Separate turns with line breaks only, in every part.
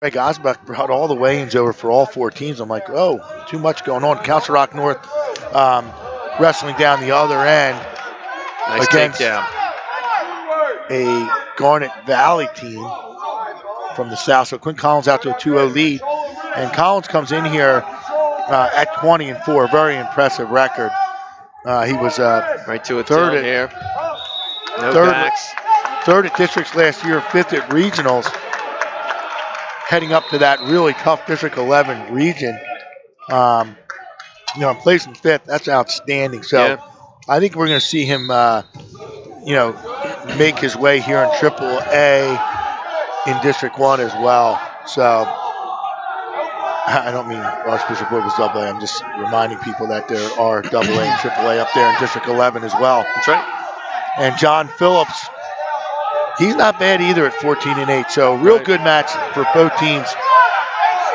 Greg Osbeck brought all the weigh-ins over for all four teams. I'm like, oh, too much going on. Council Rock North um, wrestling down the other end
Nice
against
takedown.
a Garnet Valley team from the south. So Quinn Collins out to a 2-0 lead. And Collins comes in here at 20-4. Very impressive record. He was
Right to a
third
tilt here. No
third,
backs.
third at districts last year, fifth at regionals. Heading up to that really tough District 11 region. Placing fifth, that's outstanding. So
Yeah.
I think we're going to see him, make his way here in AAA in District 1 as well. So I don't mean Archbishop Wood was AA. I'm just reminding people that there are AA and AAA up there in District 11 as well.
That's right.
And John Phillips, he's not bad either at 14-8. So real good match for both teams.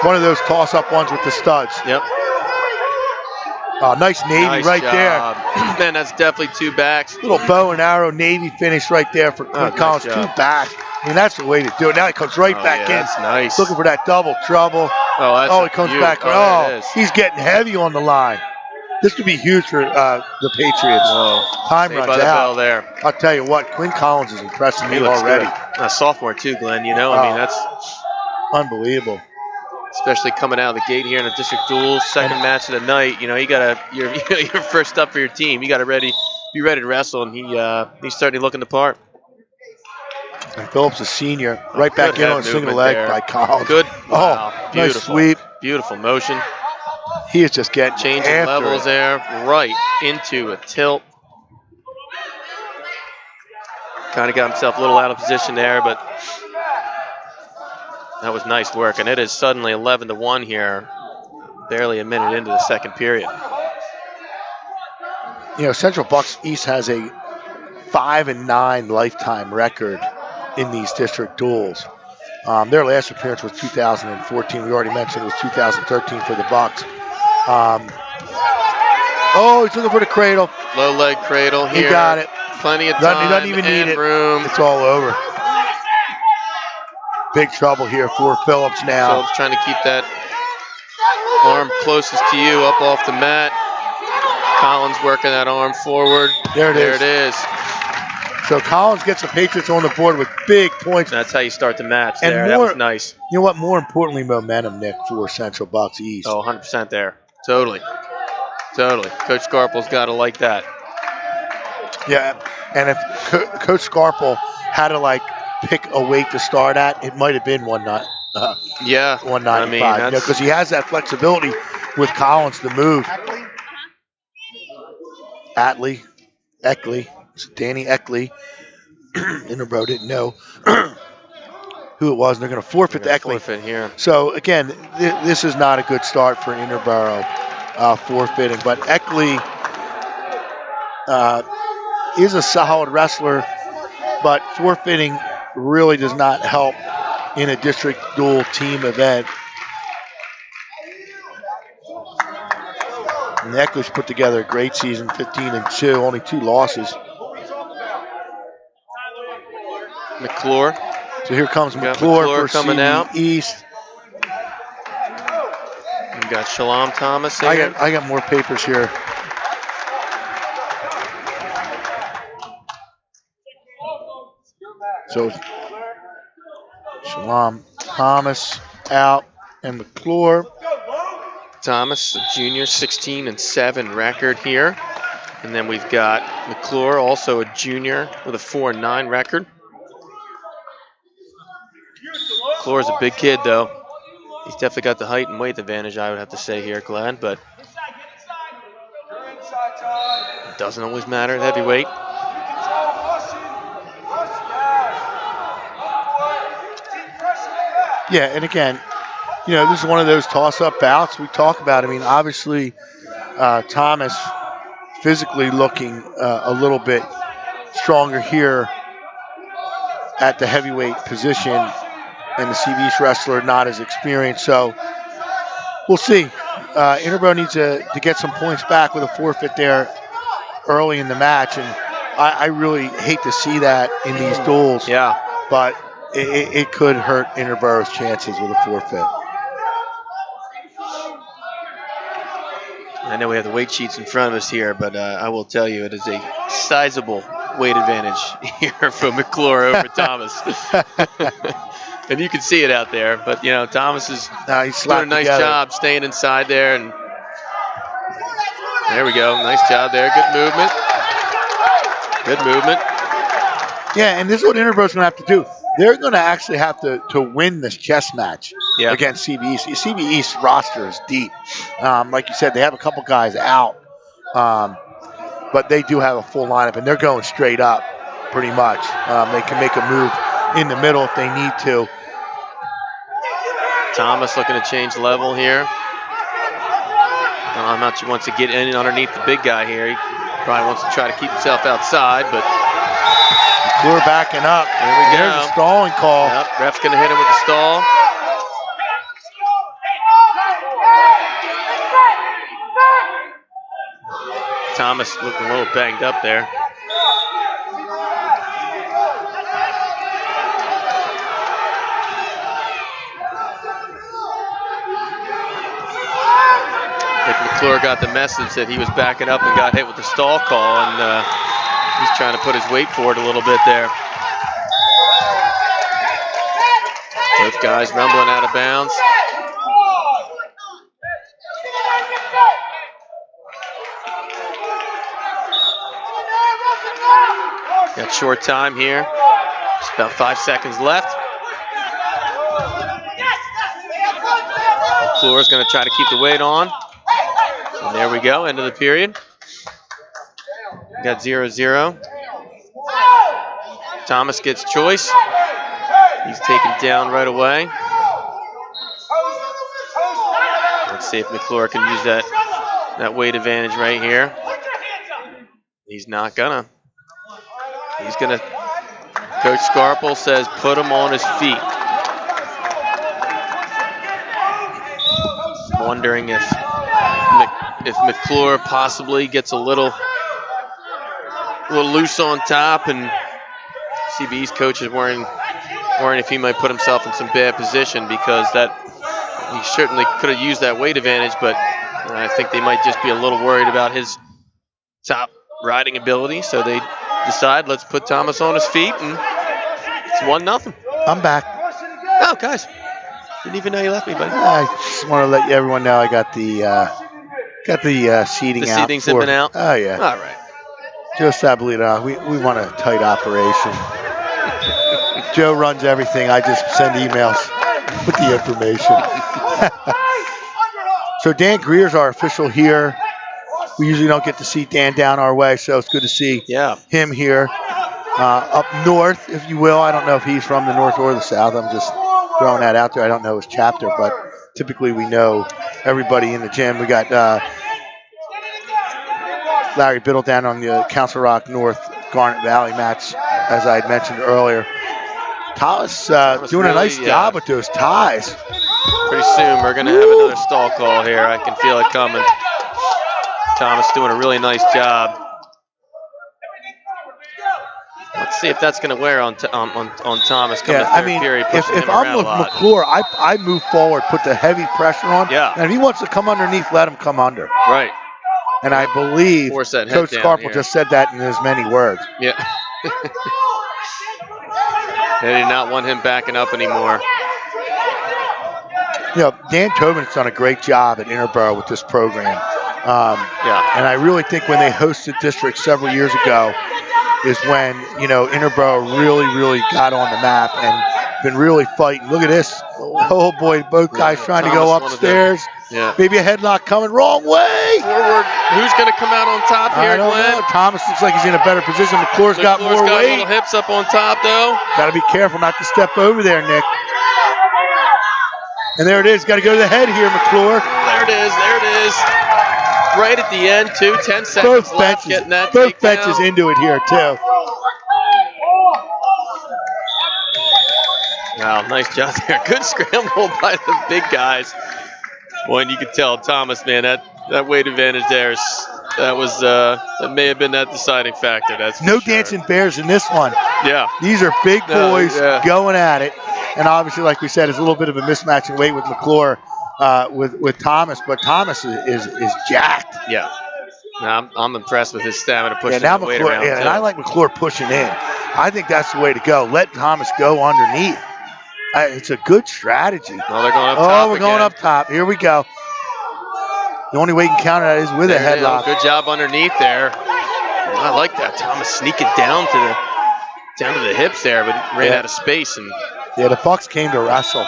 One of those toss-up ones with the studs.
Yep.
Nice Navy
Nice
right
job.
there.
Man, that's definitely two backs.
Little bow and arrow Navy finish right there for Quinn Collins.
Nice
two
job.
backs. I mean, that's the way to do it. Now he comes right back in.
That's nice.
Looking for that double trouble.
Oh,
he comes back.
Oh,
he's getting heavy on the line. This would be huge for the Patriots. Time runs
by the
out.
bell there.
I'll tell you what, Quinn Collins is impressing me already.
A sophomore too, Glenn. I mean, that's
unbelievable.
Especially coming out of the gate here in a district duels, second match of the night. You got you're first up for your team. You got to be ready to wrestle, and he's certainly looking the part.
And Phillips, a senior, right back in on a single leg by Collins.
Good. Wow.
Nice sweep.
Beautiful motion.
He is just getting
changing levels there, right into a tilt. Kind of got himself a little out of position there, but that was nice work. And it is suddenly 11-1 here, barely a minute into the second period.
Central Bucks East has a 5-9 lifetime record in these district duels. Their last appearance was 2014. We already mentioned it was 2013 for the Bucks. He's looking for the cradle.
Low leg cradle here.
He got it.
Plenty of time.
He doesn't even need it.
Room.
It's all over. Big trouble here for Phillips now.
Phillips trying to keep that arm closest to you up off the mat. Collins working that arm forward.
There it is. So Collins gets the Patriots on the board with big points.
That's how you start the match there. That was nice.
You know what? More importantly, momentum, Nick, for Central Bucks East.
100% there. Totally. Coach Scarpel's got to like that.
Yeah, and if Coach Scarpel had to pick a weight to start at, it might have been 195. Because he has that flexibility with Collins to move. Eckley, Danny Eckley. Interboro didn't know who it was, and they're going to forfeit to Eckley.
Forfeit here.
So again, this is not a good start for Interboro forfeiting, but Eckley is a solid wrestler, but forfeiting really does not help in a district dual team event. And Eckley's put together a great season, 15-2, only 2 losses.
McClure.
So here comes McClure for
coming
CD
out.
East.
You got Shalom Thomas here.
I got more papers here. So Shalom Thomas out and McClure.
Thomas, a junior, 16-7 record here. And then we've got McClure, also a junior with a 4-9 record. McClure's a big kid, though. He's definitely got the height and weight advantage, I would have to say here, Glenn, but it doesn't always matter at heavyweight.
Yeah, and again, this is one of those toss-up bouts we talk about. I mean, obviously, Thomas physically looking a little bit stronger here at the heavyweight position, and the CV East wrestler not as experienced. So we'll see. Interboro needs to get some points back with a forfeit there early in the match, and I really hate to see that in these duels.
Yeah.
But it could hurt Interboro's chances with a forfeit.
I know we have the weight sheets in front of us here, but I will tell you it is a sizable weight advantage here for McClure over Thomas. And you can see it out there, but you know Thomas is doing a nice job staying inside there, and there we go, nice job there, good movement.
Yeah, and this is what Interboro's going to have to do. They're going to actually have to win this chess match against CB East. CB East roster is deep. Like you said, they have a couple guys out, but they do have a full lineup, and they're going straight up pretty much. They can make a move in the middle if they need to.
Thomas looking to change level here. I'm not sure he wants to get in underneath the big guy here. He probably wants to try to keep himself outside, but
we're backing up.
There we go.
There's a stalling call.
Yep, ref's going to hit him with the stall. Thomas looking a little banged up there. I think McClure got the message that he was backing up and got hit with the stall call, and he's trying to put his weight forward a little bit there. Both guys rumbling out of bounds. Got short time here. Just about 5 seconds left. McClure's going to try to keep the weight on. And there we go, end of the period. Got 0-0. Thomas gets choice. He's taken down right away. Let's see if McClure can use that weight advantage right here. He's not gonna. He's gonna. Coach Scarpel says put him on his feet. I'm wondering if McClure possibly gets a little loose on top, and CB's coach is worrying if he might put himself in some bad position, because that he certainly could have used that weight advantage, but I think they might just be a little worried about his top riding ability, so they decide let's put Thomas on his feet, and it's 1-0.
I'm back.
Oh, guys, didn't even know you left me, buddy.
I just want to let everyone know I got the seating out.
The seatings have been out?
Oh, yeah.
All right.
Joe Sabolita, we want a tight operation. Joe runs everything. I just send emails with the information. So Dan Greer's our official here. We usually don't get to see Dan down our way, so it's good to see him here. Up north, if you will. I don't know if he's from the north or the south. I'm just throwing that out there. I don't know his chapter, but typically we know everybody in the gym. We got Larry Biddle down on the Council Rock North Garnet Valley match, as I had mentioned earlier. Thomas doing a nice job with those ties.
Pretty soon we're going to have another stall call here. I can feel it coming. Thomas doing a really nice job. Let's see if that's going to wear on Thomas coming to third period.
If I'm with McClure, I move forward, put the heavy pressure on.
Yeah.
And if he wants to come underneath, let him come under.
Right.
And I believe Coach Scarpel just said that in as many words.
Yeah. They did not want him backing up anymore.
You know, Dan Tobin's done a great job at Interboro with this program. And I really think when they hosted district several years ago is when, you know, Interboro really got on the map and been really fighting. Look at this. Oh, boy, both guys trying to go upstairs. Maybe a headlock coming. Wrong way.
Forward. Who's going to come out on top here, Glenn?
I don't know. Thomas looks like he's in a better position. McClure's got more weight.
Little hips up on top, though.
Got to be careful not to step over there, Nick. And there it is. Got to go to the head here, McClure.
There it is. Right at the end, too. 10 seconds left. Getting that
both benches into it here, too.
Wow, nice job there. Good scramble by the big guys. Boy, and you can tell Thomas, man, that weight advantage there is that may have been that deciding factor. That's for
No
sure.
dancing bears in this one.
Yeah.
These are big boys
Yeah.
going at it. And obviously, like we said, it's a little bit of a mismatch in weight with McClure, with Thomas. But Thomas is jacked.
Yeah. Now, I'm impressed with his stamina pushing
now
that weight
McClure,
around, too.
and I like McClure pushing in. I think that's the way to go. Let Thomas go underneath. It's a good strategy.
Oh, they're going up top
we're going
again.
up top. Here we go. The only way you can counter that is with
There
a headlock.
Good job underneath there. I like that. Thomas sneaking down to the hips there, but ran out of space. And
the Bucks came to wrestle.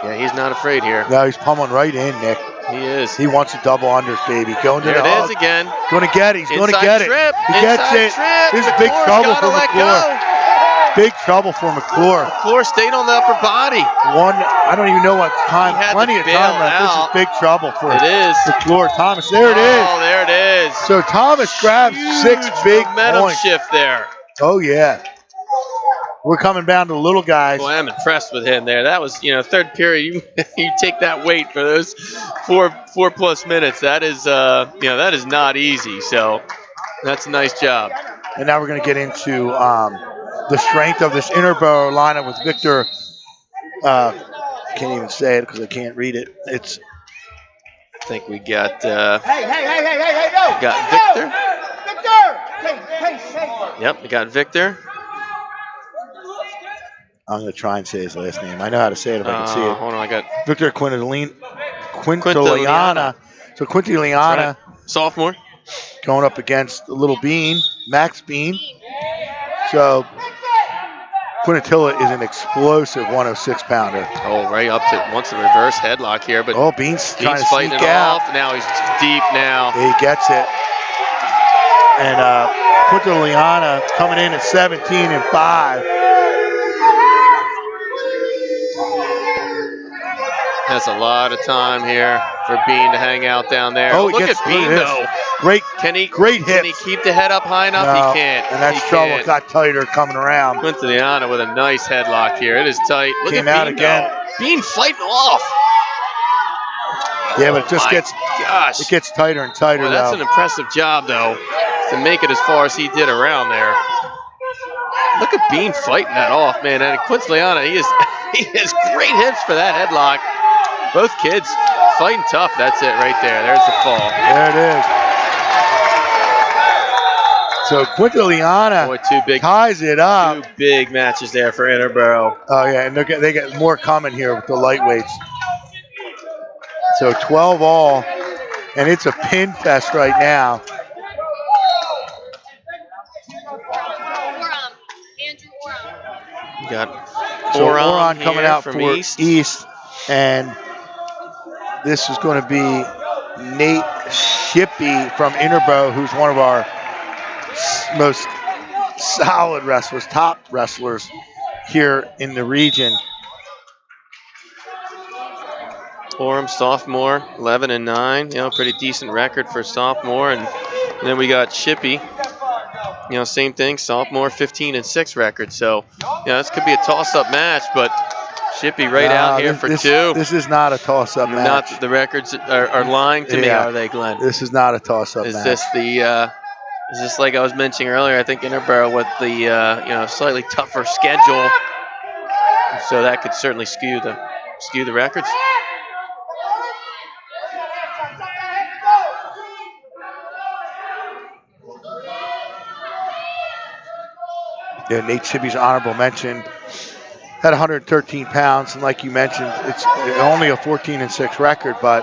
Yeah, he's not afraid here.
No, he's pummeling right in, Nick.
He is.
He wants a double unders, baby. Going to
there
the
it
hug.
is again.
Going to get it. He's going to get
trip.
it. He gets it.
Trip.
This is big trouble for McClure. Big trouble for McClure.
McClure stayed on the upper body.
I don't even know what time. Plenty of time left. This is big trouble for McClure. Thomas, there it is.
Oh, there it is.
So Thomas grabs 6 big
momentum
points.
shift there.
Oh, yeah. We're coming down to the little guys.
Boy, I'm impressed with him there. That was, third period. You take that weight for those four plus minutes. That is, that is not easy. So that's a nice job.
And now we're going to get into the strength of this Interboro lineup with Victor. Can't even say it because I can't read it.
I think we got.
Hey, no.
Got Victor.
Victor.
Yep, we got Victor.
I'm going to try and say his last name. I know how to say it if I can see it.
Hold on, I got
Victor Quintiliana. So Quintiliana.
Right. Sophomore.
Going up against little Bean, Max Bean. So Quintilla is an explosive 106-pounder.
Oh, right up to wants a reverse headlock here, but
Bean's trying to
fighting
sneak
it
out.
off. Now he's deep now.
He gets it. And Quintiliana coming in at 17-5.
That's a lot of time here for Bean to hang out down there.
Oh,
look at Bean though.
Great
hit. Can he keep the head up high enough?
No,
He can't.
And that's trouble. It got tighter coming around.
Quintiliana with a nice headlock here. It is tight. Look
Came
at
out
Bean
again.
Though. Bean fighting off.
Yeah, but it just gets tighter and tighter.
Boy, that's an impressive job though, to make it as far as he did around there. Look at Bean fighting that off, man. And Quintiliana, he has great hips for that headlock. Both kids fighting tough. That's it right there. There's the fall.
There it is. So Quintiliana ties it up.
2 big matches there for Interboro.
Oh, yeah, and they get more coming here with the lightweights. So 12 all, and it's a pin fest right now.
You got
Oron coming out
from
for East, and this is going to be Nate Shippey from Interboro, who's one of our most solid wrestlers, top wrestlers here in the region.
Orem, sophomore, 11-9. Pretty decent record for sophomore, and then we got Shippey. Same thing, sophomore, 15-6 record. So, this could be a toss-up match, but Shippey out here for 2.
This is not a toss-up match.
Not the records are lying to me, are they, Glenn?
This is not a toss-up match.
Is this like I was mentioning earlier? I think Interboro with the slightly tougher schedule, so that could certainly skew the records.
Yeah, Nate Shippey's honorable mention at 113 pounds, and like you mentioned, it's only a 14-6 record, but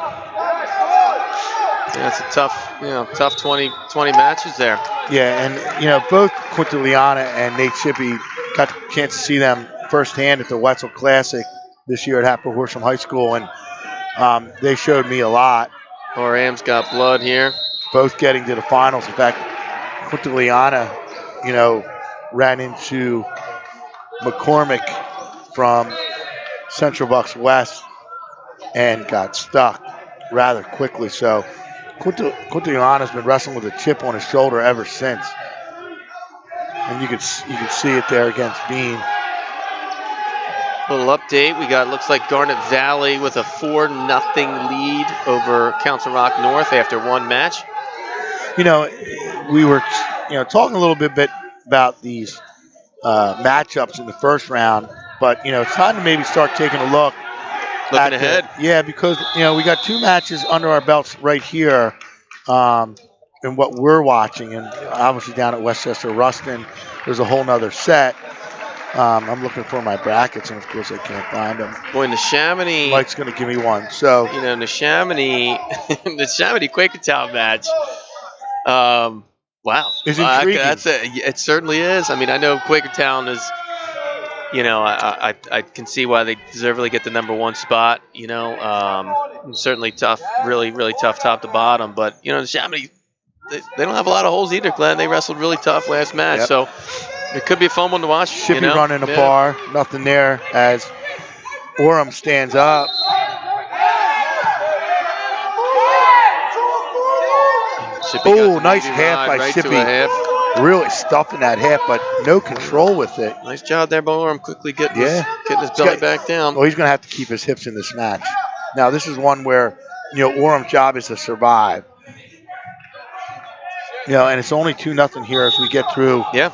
it's a tough 20 matches there.
Yeah, and both Quintiliana and Nate Shippey got the chance to see them firsthand at the Wetzel Classic this year at Hatfield Horsham High School, and they showed me a lot.
Oram's got blood here.
Both getting to the finals. In fact, Quintiliana, ran into McCormick from Central Bucks West and got stuck rather quickly. So Quintiliana's been wrestling with a chip on his shoulder ever since. And you can see it there against Bean.
Little update. We got, looks like Garnet Valley with a 4-0 lead over Council Rock North after one match.
We were, talking a little bit about these matchups in the first round, but it's time to maybe start taking a look
Looking ahead.
because we got two matches under our belts right here, in what we're watching, and obviously down at Westchester Ruston, there's a whole nother set. I'm looking for my brackets, and of course I can't find them.
Boy, Neshaminy.
Mike's going to give me one. So
Neshaminy, the Neshaminy Quakertown match. Wow,
is intriguing.
That's it certainly is. I mean, I know Quakertown is. I can see why they deservedly get the #1 spot. Certainly tough, really, really tough top to bottom. But Neshaminy, they don't have a lot of holes either, Glenn. They wrestled really tough last match,
Yep.
so it could be a fun one to watch.
Shippy running a bar, nothing there as Orem stands up. Oh, nice half by Shippy. Really stuffing that half, but no control with it.
Nice job there by Orem, quickly getting his belly back down.
Well, he's going to have to keep his hips in this match. Now, this is one where, Orem's job is to survive. And it's only 2-0 here as we get through.
Yeah.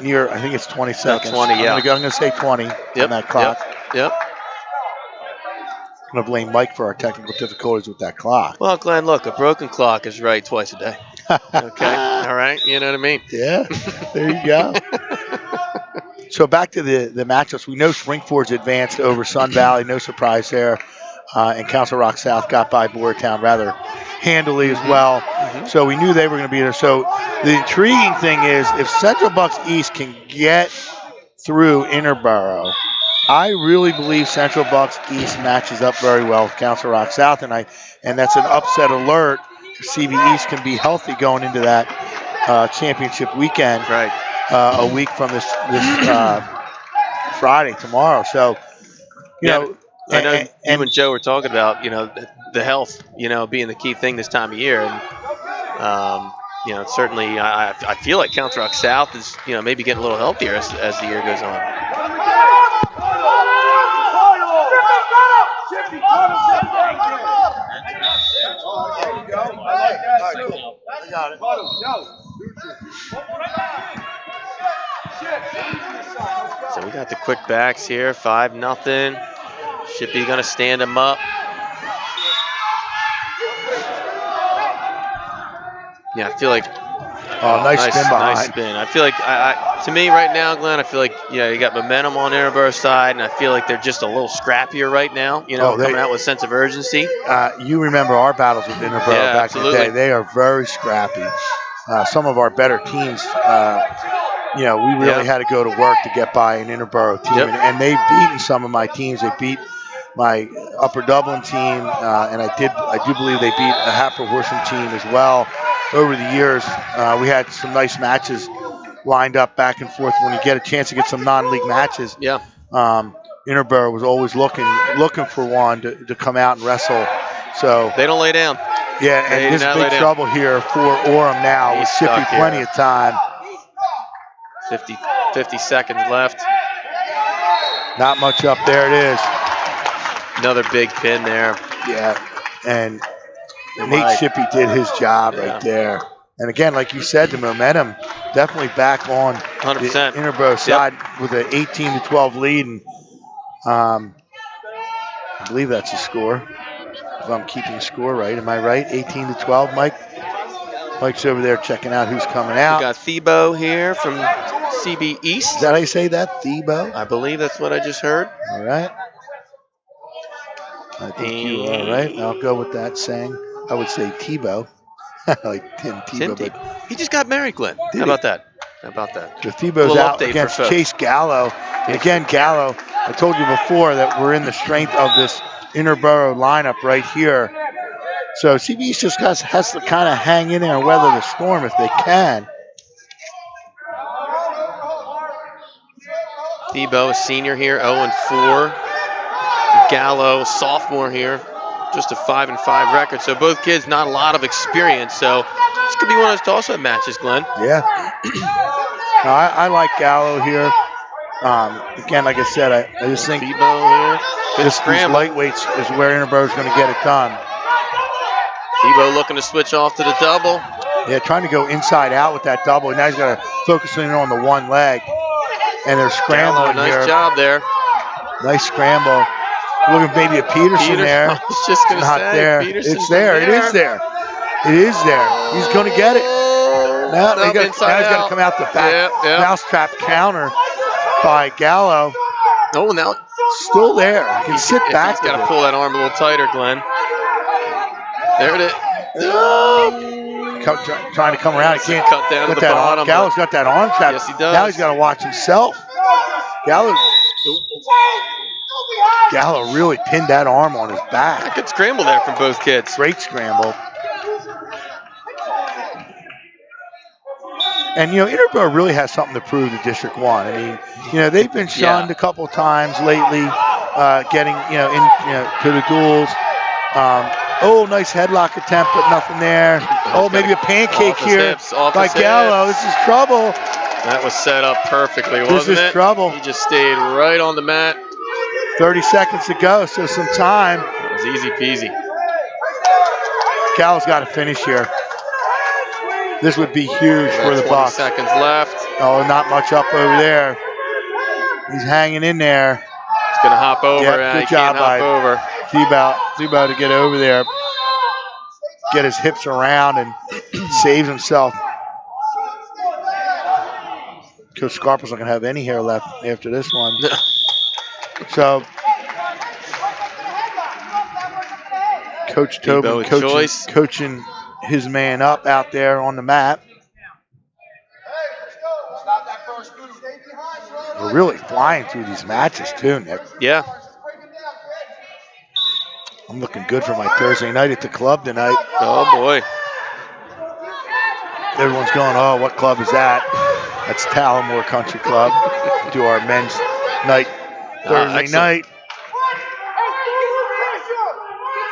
Near, I think it's 20 seconds.
20, yeah.
I'm going to say 20 on that clock.
Yep.
I'm going to blame Mike for our technical difficulties with that clock.
Well, Glenn, look, a broken clock is right twice a day. Okay. All right. You know what I mean?
Yeah. There you go. So back to the matchups. We know Springford's advanced over Sun Valley. No surprise there. And Council Rock South got by Boyertown rather handily as well.
Mm-hmm.
So we knew they were going to be there. So the intriguing thing is if Central Bucks East can get through Interboro, I really believe Central Bucks East matches up very well with Council Rock South, and that's an upset alert. CB East can be healthy going into that championship weekend.
Right.
A week from this Friday, tomorrow. So,
I know you and Joe were talking about, the health, being the key thing this time of year. And, certainly I feel like Council Rock South is, maybe getting a little healthier as the year goes on.
I got it.
So we got the quick backs here, 5-0. Shippy gonna stand him up. Yeah, I feel like.
Nice spin behind.
Nice spin. I feel like, to me right now, Glenn, I feel like you got momentum on Interboro's side, and I feel like they're just a little scrappier right now. Coming out with a sense of urgency.
You remember our battles with Interboro back in the day? They are very scrappy. Some of our better teams, we really had to go to work to get by an Interboro team, and they've beaten some of my teams. They beat my Upper Dublin team, and I do believe they beat a Happer Horsham team as well. Over the years, we had some nice matches lined up back and forth. When you get a chance to get some non-league matches, Interboro was always looking for one to come out and wrestle. So
they don't lay down.
Yeah, and this big trouble here for Orem now with Shippy plenty of time.
50 seconds left.
Not much up. There it is.
Another big pin there.
Yeah, and Nate Shippy did his job right there. And again, like you said, the momentum definitely back on
100%.
the Interboro side with an 18-12 lead. And I believe that's the score. If I'm keeping score right. Am I right? 18-12, Mike? Mike's over there checking out who's coming out.
We got Thebo here from CB East.
Is that how you say that? Thebo?
I believe that's what I just heard.
All right. I think you are right. I'll go with that saying. I would say Tebow. Like Tim Tebow. But
he just got married, Glenn. How about that? So
Tebow's out against Chase Gallo. And again, Gallo, I told you before that we're in the strength of this Interboro lineup right here. So CB just has to kind of hang in there and weather the storm if they can.
Thebo, a senior here, 0-4. Gallo, sophomore here, just a 5-5 record. So both kids, not a lot of experience. So this could be one of those toss-up matches, Glenn.
Yeah. I like Gallo here. Again, like I said, I just think
Tebow here. Good
these
scramble.
lightweights is where Interboro is going to get it done.
Tebow looking to switch off to the double.
Yeah, trying to go inside out with that double. Now he's got to focus in on the one leg. And they're scrambling
Gallo, nice
here.
job there.
Nice scramble. Looking maybe a Peterson there.
I was just going to
Not
say,
there.
Peterson's
It's there. It is there. It is there. He's going to get it. Now
Nope,
he's got to come out the back.
Yep.
Mousetrap counter by Gallo.
Oh, now
still there. He can sit back.
He's got to pull that arm a little tighter, Glenn. There it is.
Trying to come around. He can't
cut down to the bottom.
Gallo's got that arm trap.
Yes, he does.
Now he's got to watch himself. Gallo really pinned that arm on his back.
Good scramble there from both kids.
Great scramble. And, Interboro really has something to prove to District 1. I mean, they've been shunned a couple times lately, getting, to the duels. Nice headlock attempt, but nothing there. Maybe a pancake here by Gallo. This is trouble.
That was set up perfectly, wasn't it?
This is trouble.
He just stayed right on the mat.
30 seconds to go, so some time.
That was easy peasy.
Gallo's got to finish here. This would be huge for the Bucks.
20 seconds left.
Oh, not much up over there. He's hanging in there.
He's going to hop over.
Yep, good job by Tebow to get over there. Get his hips around and saves himself. Coach Scarpa's not going to have any hair left after this one. So, Coach Tobin coaching his man up out there on the mat. We're really flying through these matches too, Nick.
Yeah.
I'm looking good for my Thursday night at the club tonight.
Oh, boy.
Everyone's going, oh, what club is that? That's Tallamore Country Club. Do our men's night Thursday night.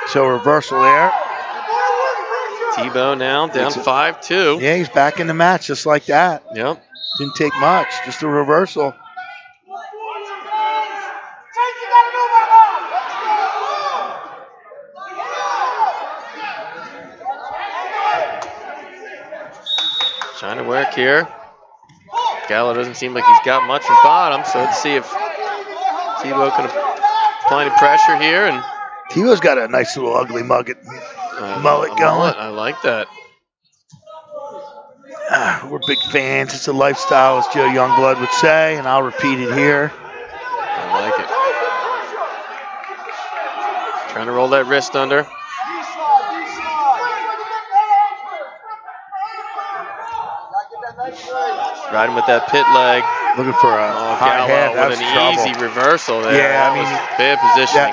So reversal there.
Tebow now down 5-2.
Yeah, he's back in the match just like that.
Yep.
Didn't take much, just a reversal.
Trying to work here. Gallo doesn't seem like he's got much from bottom, so let's see if Tebow can apply any pressure here. And
Tebow's got a nice little ugly mullet going.
I like that.
We're big fans. It's a lifestyle, as Joe Youngblood would say, and I'll repeat it here.
I like it. Trying to roll that wrist under. Riding with that pit leg.
Looking for a high head.
With an easy reversal there.
Yeah,
bad positioning.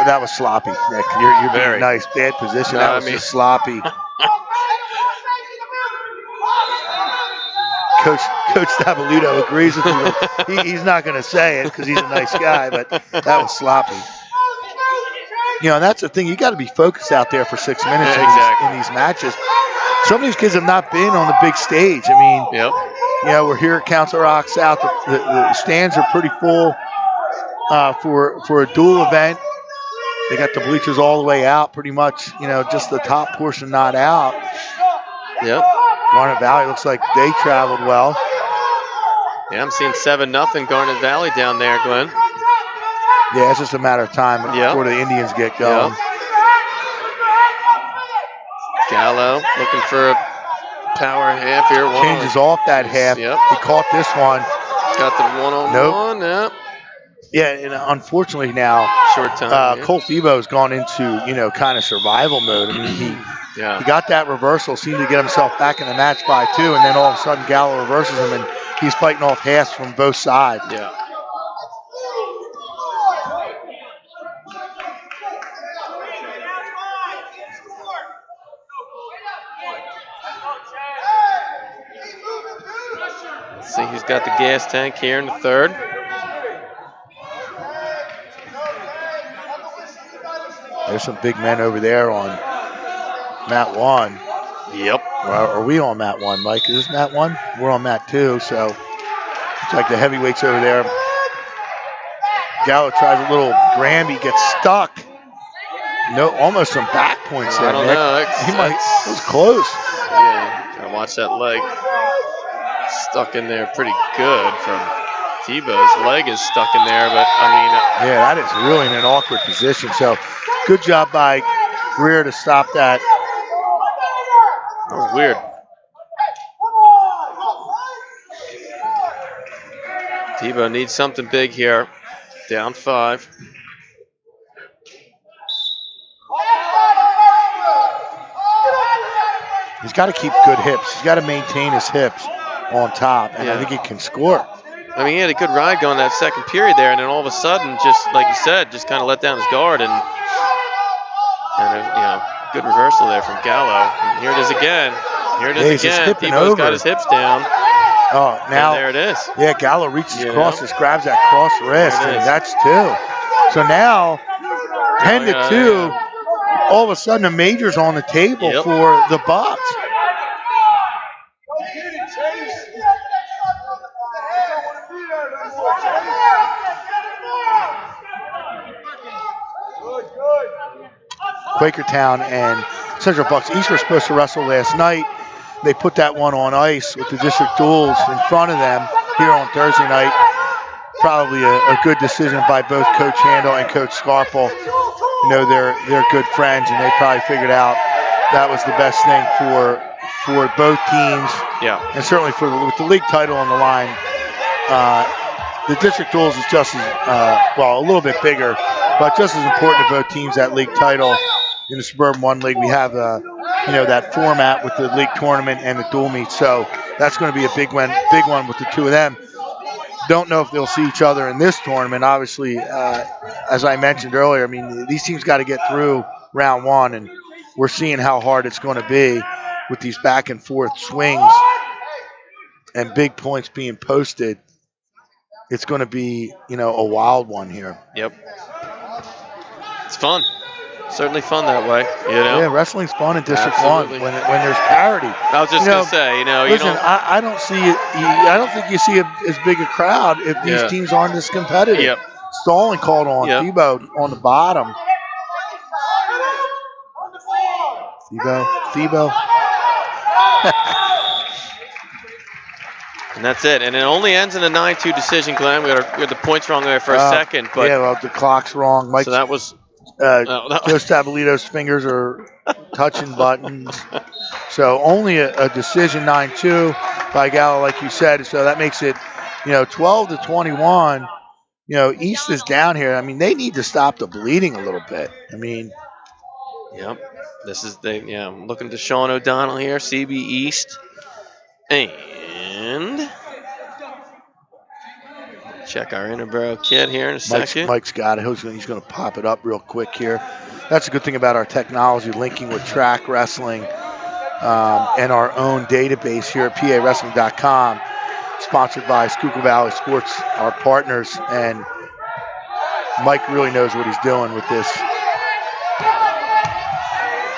That was sloppy, Nick. You're being nice. Bad position. That was just sloppy. Coach Stavoluto agrees with me. He's not going to say it because he's a nice guy, but that was sloppy. And that's the thing. You got to be focused out there for 6 minutes in these matches. Some of these kids have not been on the big stage. I mean, we're here at Council Rock South. The stands are pretty full for a dual event. They got the bleachers all the way out, pretty much. Just the top portion not out.
Yep.
Garnet Valley looks like they traveled well.
Yeah, I'm seeing 7-0 Garnet Valley down there, Glenn.
Yeah, it's just a matter of time before the Indians get going.
Yep. Gallo looking for a power half here.
Changes off that half.
Yep.
He caught this one.
Got the one-on-one.
Nope. Yeah, and unfortunately now,
short time.
Cole Tebow's gone into, kind of survival mode. I mean, he got that reversal, seemed to get himself back in the match by 2, and then all of a sudden Gallo reverses him, and he's fighting off halves from both sides.
Yeah. Let's see who's got the gas tank here in the third.
There's some big men over there on mat 1.
Yep.
Are we on mat 1, Mike? Is this mat 1? We're on mat 2, so. It's like the heavyweights over there. Gallo tries a little Granby, gets stuck. No, almost some back points there,
I don't
Nick.
know.
It was close.
Yeah, trying to watch that leg. Stuck in there pretty good from Tebow's leg is stuck in there, but I mean.
Yeah, that is really in an awkward position. So good job by Greer to stop that.
That was weird. Tebow needs something big here. Down 5.
He's got to keep good hips. He's got to maintain his hips on top, and I think he can score.
I mean, he had a good ride going that second period there, and then all of a sudden, just like you said, just kind of let down his guard, and good reversal there from Gallo. And here it is again. Here it is again. Tebow's got his hips down.
Oh, now
and there it is.
Yeah, Gallo reaches across, just grabs that cross wrist, and that's 2. So now 10-2. All of a sudden, a major's on the table for the Bucks. Quakertown and Central Bucks East were supposed to wrestle last night. They put that one on ice with the district duels in front of them here on Thursday night. Probably a good decision by both Coach Handel and Coach Scarpel. You know, they're good friends, and they probably figured out that was the best thing for both teams.
Yeah.
And certainly with the league title on the line. The district duels is just as, a little bit bigger, but just as important to both teams, that league title. In the Suburban 1 League, we have, that format with the league tournament and the dual meet. So that's going to be a big one with the two of them. Don't know if they'll see each other in this tournament. Obviously, as I mentioned earlier, I mean, these teams got to get through round 1, and we're seeing how hard it's going to be with these back and forth swings and big points being posted. It's going to be, a wild one here.
Yep. It's fun. Certainly fun that way,
Yeah, wrestling's fun in District 1 when there's parity.
I was just going to say,
listen, I don't see it. I don't think you see as big a crowd if these teams aren't as competitive.
Yep.
Stalling called on Tebow on the bottom. Tebow.
And that's it. And it only ends in a 9-2 decision, Glenn. We had the points wrong there for a second. But
the clock's wrong.
So that was...
Joe Stabilito's fingers are touching buttons. So only a decision 9-2 by Gallo, like you said. So that makes it, 12-21. East is down here. I mean, they need to stop the bleeding a little bit. I mean,
yep. This is I'm looking to Sean O'Donnell here, CB East, and check our Interboro kid here in a second.
Mike's got it. He's going to pop it up real quick here. That's a good thing about our technology, linking with track wrestling and our own database here at PAWrestling.com, sponsored by Schuylkill Valley Sports, our partners, and Mike really knows what he's doing with this.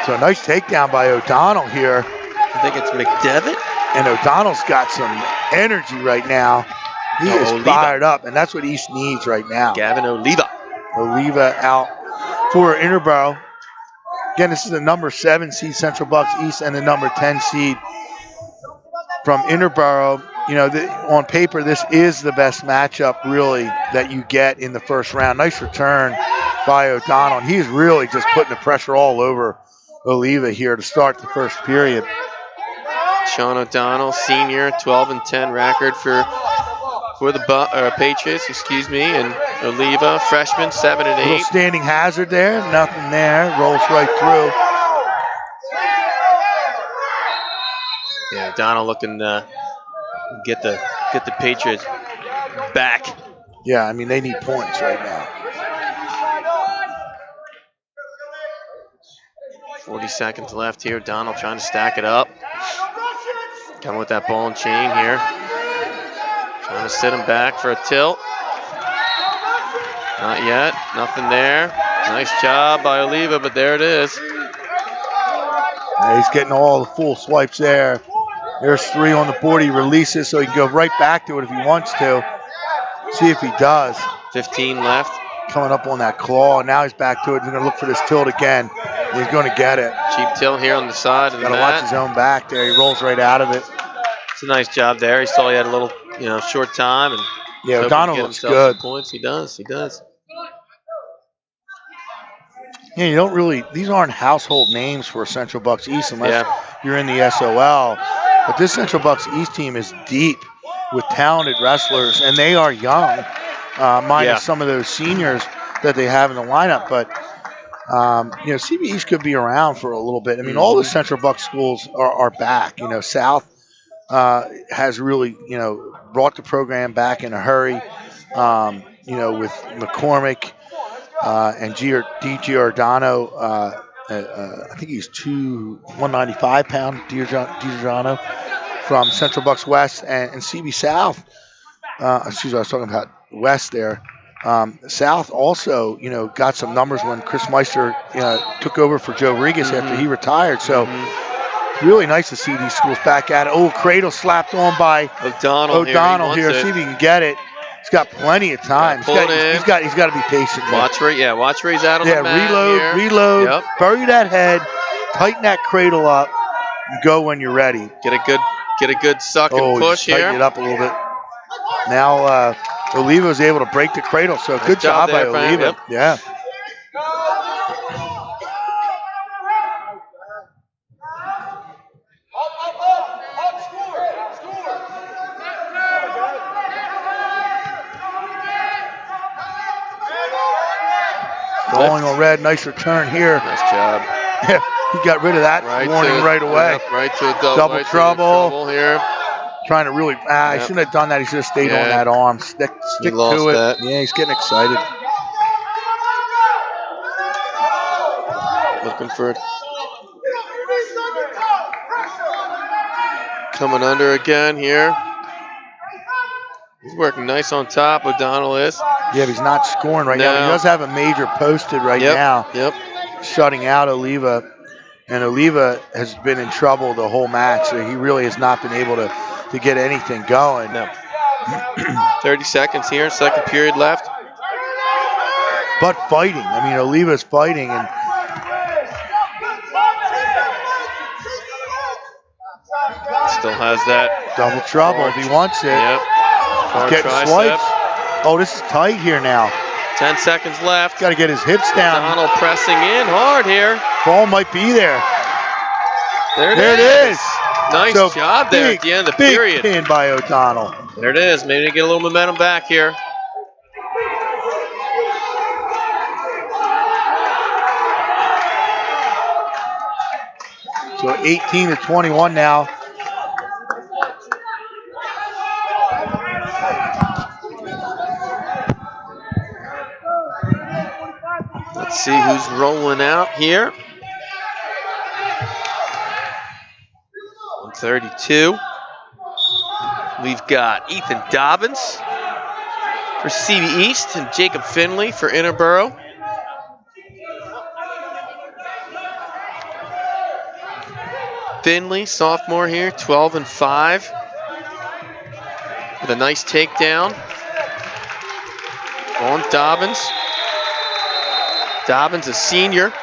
So a nice takedown by O'Donnell here.
I think it's McDevitt.
And O'Donnell's got some energy right now. He is fired up, and that's what East needs right now.
Gavin Oliva.
Oliva out for Interboro. Again, this is the number 7 seed Central Bucks East and the number 10 seed from Interboro. On paper, this is the best matchup, really, that you get in the first round. Nice return by O'Donnell. And he's really just putting the pressure all over Oliva here to start the first period.
Sean O'Donnell, senior, 12-10 record for the Patriots, and Oliva, freshman, 7-8.
Little standing hazard there, nothing there, rolls right through.
Yeah, O'Donnell looking to get the Patriots back.
Yeah, I mean they need points right now.
40 seconds left here. O'Donnell trying to stack it up. Coming with that ball and chain here. Trying to sit him back for a tilt. Not yet. Nothing there. Nice job by Oliva, but there it is.
Yeah, he's getting all the full swipes there. There's 3 on the board. He releases so he can go right back to it if he wants to. See if he does.
15 left.
Coming up on that claw. Now he's back to it. He's going to look for this tilt again. He's going to get it.
Cheap tilt here on the side of the
Got to
mat.
watch his own back there. He rolls right out of it.
It's a nice job there. He saw he had a little, short time, and
Yeah,
hoping
O'Donnell
to get
looks
himself
good.
some points. He does. He does.
Yeah, you don't really, these aren't household names for Central Bucks East unless you're in the SOL. But this Central Bucks East team is deep with talented wrestlers, and they are young, minus some of those seniors that they have in the lineup. But, CB East could be around for a little bit. I mean, all the Central Bucks schools are back. South has really, brought the program back in a hurry, with McCormick. And D. Giordano, I think he's 195 pound, Giordano from Central Bucks West, and CB South. Excuse me, I was talking about West there. South also, got some numbers when Chris Meister took over for Joe Regas after he retired. So really nice to see these schools back at it. Oh, cradle slapped on by O'Donnell here. See if he can get it. He's got plenty of time. He's got to be patient.
Watch where he's out on the mat.
Reload.
Yep.
Bury that head. Tighten that cradle up. And go when you're ready.
Get a good suck and push here.
Tighten it up a little bit. Now Oliva was able to break the cradle. So
nice
good job by
there,
Oliva.
Yep.
Yeah. Going on red, nice return here.
Nice job.
He got rid of that warning right away.
Yep, right to a
double trouble
here.
Trying to really, he shouldn't have done that. He should have stayed on that arm. Stick to it.
That.
Yeah, he's getting excited.
Looking for it. Coming under again here. He's working nice on top, O'Donnell is.
Yeah, but he's not scoring right now. He does have a major posted right now.
Yep.
Shutting out Oliva. And Oliva has been in trouble the whole match. So he really has not been able to get anything going.
No. 30 seconds here, second period left.
But fighting. I mean, Oliva's fighting. And
still has that.
Double trouble if he wants it.
Yep.
He's getting swipes. Oh, this is tight here now.
10 seconds left.
Got to get his hips down.
O'Donnell pressing in hard here.
Fall might be there.
There it is. Nice
so
job there at the end of the period.
Big pin by O'Donnell.
There it is. Maybe to get a little momentum back here.
So 18-21 now.
Let's see who's rolling out here. 132. We've got Ethan Dobbins for CB East and Jacob Finley for Interboro. Finley, sophomore here, 12-5. With a nice takedown on Dobbins. Dobbins, a senior.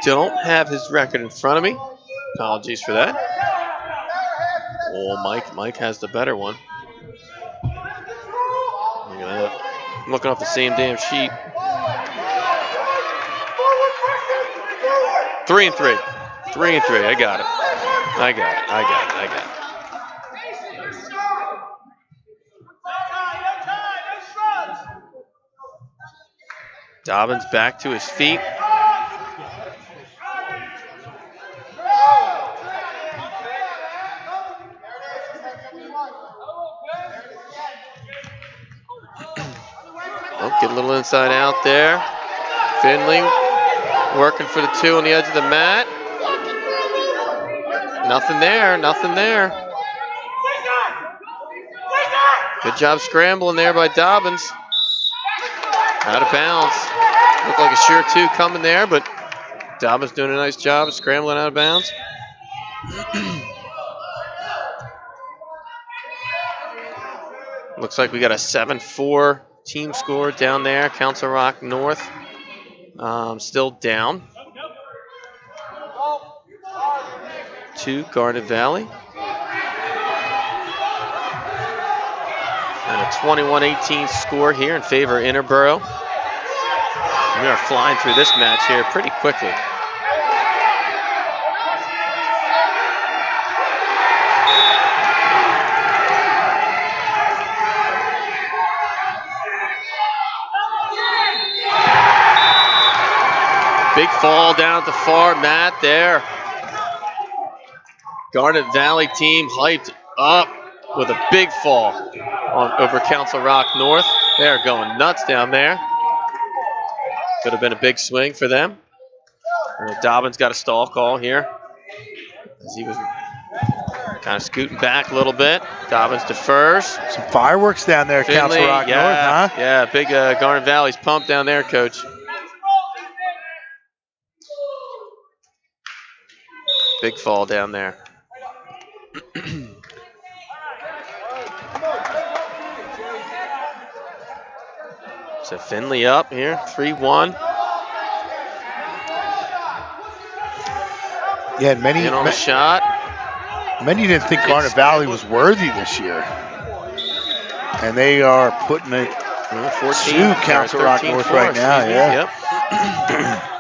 Don't have his record in front of me. Apologies for that. Oh, Mike has the better one. Look at that. I'm looking off the same damn sheet. 3-3. 3-3. I got it. Dobbins back to his feet. Oh, get a little inside out there. Finley working for the 2 on the edge of the mat. Nothing there. Good job scrambling there by Dobbins. Out of bounds. Looked like a sure 2 coming there, but Dobbins doing a nice job of scrambling out of bounds. Looks like we got a 7-4 team score down there. Council Rock North still down to Garnet Valley. And a 21-18 score here in favor of Interboro. We are flying through this match here pretty quickly. Big fall down at the far mat there. Garnet Valley team hyped up with a big fall over Council Rock North. They're going nuts down there. Could have been a big swing for them. Dobbins got a stall call here as he was kind of scooting back a little bit. Dobbins defers.
Some fireworks down there,
Finley,
Council Rock North, huh?
Yeah, big Garnet Valley's pumped down there, Coach. Big fall down there. So Finley up here, 3-1.
Yeah, many
In on the shot.
Many didn't think Garnet Valley was worthy this year. And they are putting it to Council Rock North right now, yeah.
Yep.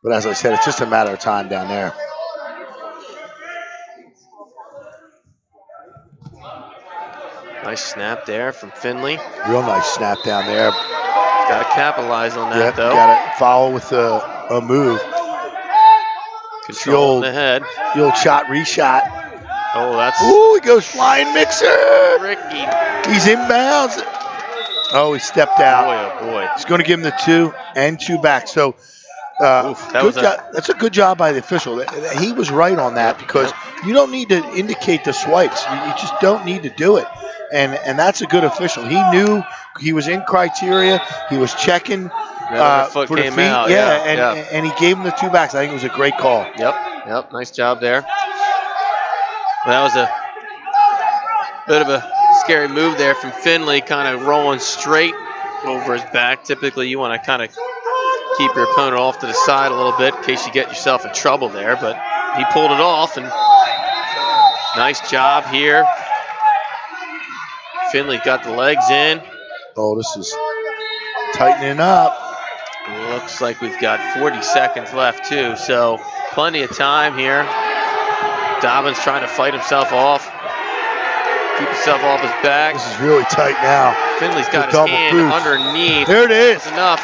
But as I said, it's just a matter of time down there.
Nice snap there from Finley.
Real nice snap down there.
Got to capitalize on that, though.
Got to follow with a move.
Control in the head.
The old shot, reshot.
Oh, that's...
Ooh, he goes flying mixer.
Ricky.
He's inbounds. Oh, he stepped out.
Boy, oh, boy.
He's going to give him the 2 and 2 back. So that's a good job by the official. He was right on that because you don't need to indicate the swipes. You just don't need to do it. And that's a good official. He knew he was in criteria. He was checking
foot
for the
came
feet.
out.
And he gave him the 2 backs. I think it was a great call.
Yep. Nice job there. That was a bit of a scary move there from Finley, kind of rolling straight over his back. Typically, you want to kind of keep your opponent off to the side a little bit in case you get yourself in trouble there, but he pulled it off, and nice job here. Finley got the legs in.
Oh, this is tightening up.
Looks like we've got 40 seconds left, too, so plenty of time here. Dobbins trying to fight himself off, keep himself off his back.
This is really tight now.
Finley's got his hand underneath.
There it is.
That's enough.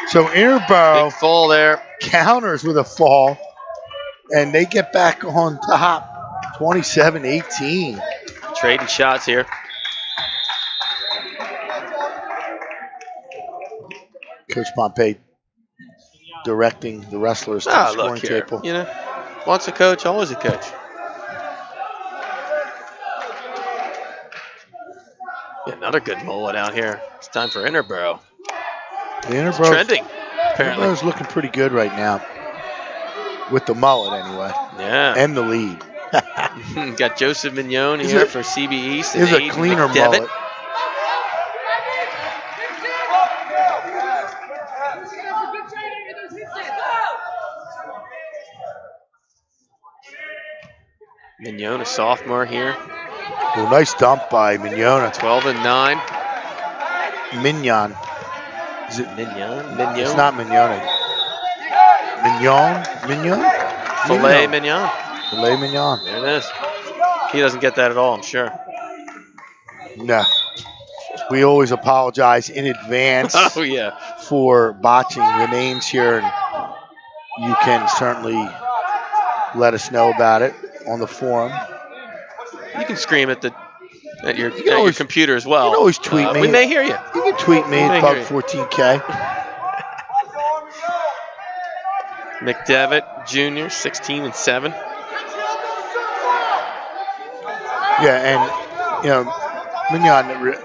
So Interboro
big fall there.
Counters with a fall, and they get back on top, 27-18.
Trading shots here.
Coach Pompei directing the wrestlers to the scoring table.
You know, once a coach, always a coach. Yeah, another good mullet out here. It's time for Interboro.
The Interboro's
trending, apparently.
Interboro's looking pretty good right now. With the mullet, anyway.
Yeah.
And the lead.
Got Joseph Mignon here for CB East.
Here's a cleaner mullet.
Mignon, a sophomore here.
Well, nice dump by Mignon.
12-9.
Mignon.
Is it Mignon?
It's not Mignone. Mignon?
Filet mignon.
Filet mignon.
There it is. He doesn't get that at all, I'm sure.
No. We always apologize in advance for botching the names here. And you can certainly let us know about it on the forum.
You can scream at your computer as well.
You can always tweet me.
We may hear you.
You can tweet me at Bug14K.
McDevitt Jr., 16-7.
Yeah, and Mignon